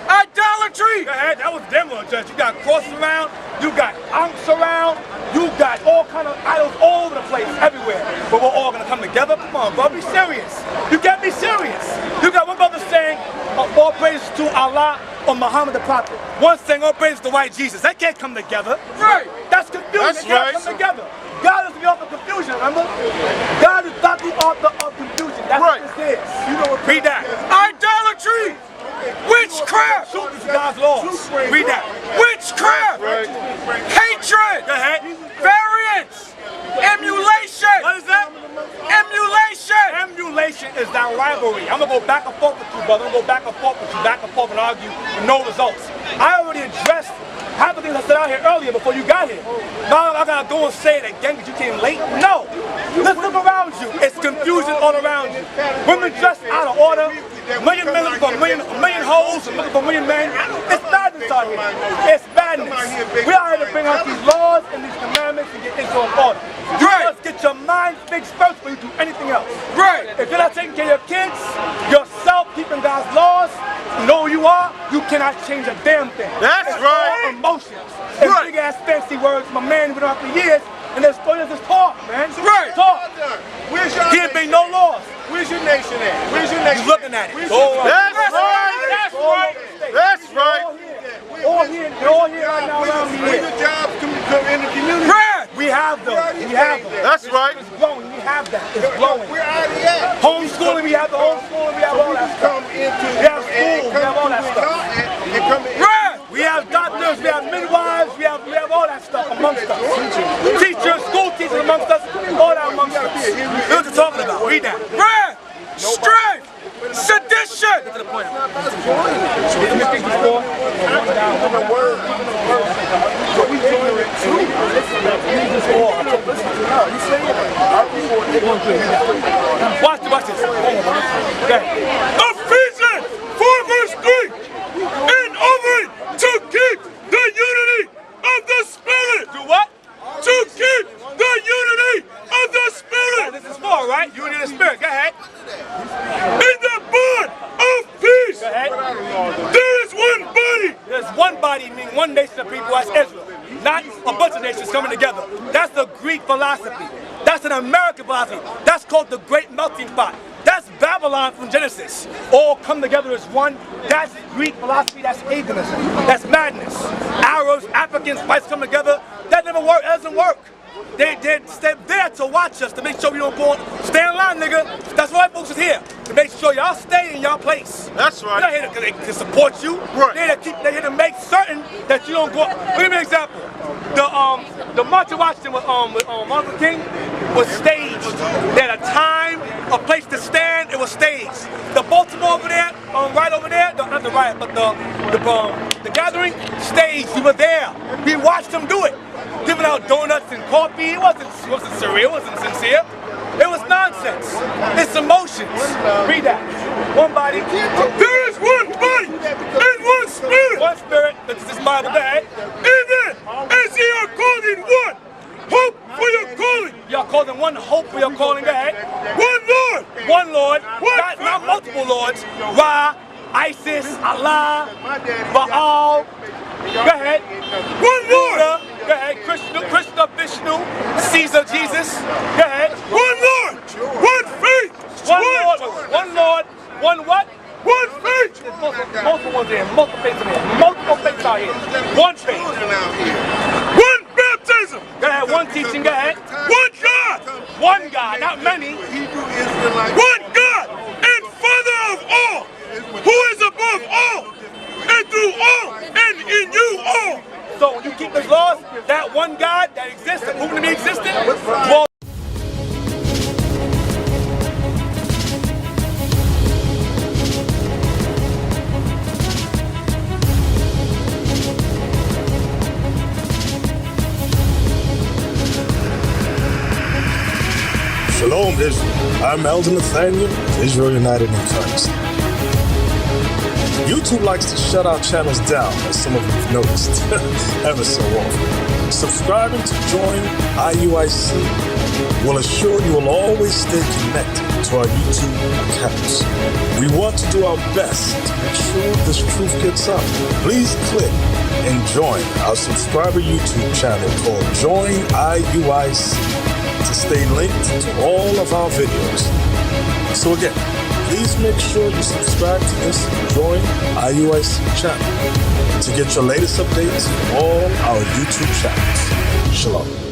Idolatry. Go ahead. That was them on judge. You got crosses around. You got ankhs around. You got all kind of idols all over the place, everywhere. But we're all gonna come together. Come on, bro. Be serious. You can't be serious. You got one brother saying, all praise to Allah or Muhammad the Prophet. One saying, all praise to white Jesus. That can't come together. Right. That's confusion. That's They can't right. come together. God is the author of confusion, remember? God is not the author of confusion. That's Right. what this is. You know what? Read that. Idolatry. Witchcraft. Truth is God's laws. Read that. Witchcraft. Hatred. Go ahead. Variance. Emulation. What is that? Emulation. Emulation is that rivalry. I'm gonna go back and forth with you, brother. I'm gonna go back and forth with you, back and forth and argue with no results. I already addressed half the things I said out here earlier before you got here. Now I gotta go and say it again because you came late? No. Let's look around you. It's confusion all around you. Women dressed out of order. Million men looking for a million hoes and looking for a million men. It's madness out here. It's madness. We are here to bring out these laws and these commandments and get things on order. You must get your mind fixed first before you do anything else. Right. If you're not taking care of your kids, yourself, keeping God's laws, you know who you are, you cannot change a damn thing. That's it's right. all emotions. And Right. big ass fancy words my man been on for years, and there's just talk, man. Right. Talk. Where's your He ain't made no laws. Where's your nation at? Where's your nation? You looking at it. Where's Go your- on. That's right. That's right. That's right. All here right now around me Where here. the jobs come in the community? Red. We have them. We have them. That's right. It's growing. We have that. It's growing. We're already at. Homeschooling. We have the homeschooling. We have all that stuff. Come into We have school. We have all that stuff. and come in. Red. We have doctors, we have midwives, we have all that stuff amongst us. Teachers, school teachers amongst us, all that amongst us. That's what you're talking about. Read that. Red. Strength. Sedition. Get to the point. Ephesians 4. Watch this. Okay. Ephesians 4 verse 3. In order to keep the unity of the Spirit. Do what? To keep the unity of the Spirit. This is 4, right? Unity of the Spirit. Go ahead. In the bond of peace. Go ahead. There is one body. There's one body, meaning one nation of people as Israel. Not a bunch of nations coming together. That's the Greek philosophy. That's an American philosophy. That's called the Great Melting Pot. That's Babylon from Genesis. All come together as one. That's Greek philosophy. That's paganism. That's madness. Arabs, Africans, whites come together. That never works. That doesn't work. They're there to watch us, to make sure we don't go on. Stay in line, nigga. That's why folks is here. To make sure y'all stay in y'all place. That's right. They're not here to support you. Right. They're here to make certain that you don't go. Let me give you an example. The March in Washington with Martin Luther King was staged. They had a time, a place to stand. It was staged. The Baltimore over there, right over there, not the riot, but the gathering, staged. We were there. We watched them do it. Giving out donuts and coffee. It wasn't surreal. It wasn't sincere. It was nonsense. It's emotions. Read that. One body. There is one body and one Spirit. One Spirit. This is Bible. Go ahead. Even as ye are called in one hope for your calling. Y'all called in one hope for your calling. Go ahead. One Lord. One Lord. Not multiple lords. Ra, Isis, Allah, Baal. Go ahead. One Lord. Go ahead. Krishna, Vishnu, Caesar, Jesus. Go ahead. One Lord. One faith. One Lord. One Lord. One what? One faith. There's multiple ones in. Multiple faiths in here. Multiple faiths out here. One faith. One baptism. Go ahead. One teaching. Go ahead. One God. One God, not many. One God and Father of all, who is above all, and through all, and in you all. So when you keep those laws, that one God that exists, and proven to be existent, well, Shalom, Israel. I'm Elder Nathaniel of Israel United in Christ. YouTube likes to shut our channels down, as some of you have noticed, ever so often. Subscribing to join IUIC will assure you will always stay connected to our YouTube accounts. We want to do our best to make sure this truth gets out. Please click and join our subscriber YouTube channel called Join IUIC to stay linked to all of our videos. So again, please make sure you subscribe to this Join IUIC channel to get your latest updates from all our YouTube channels. Shalom.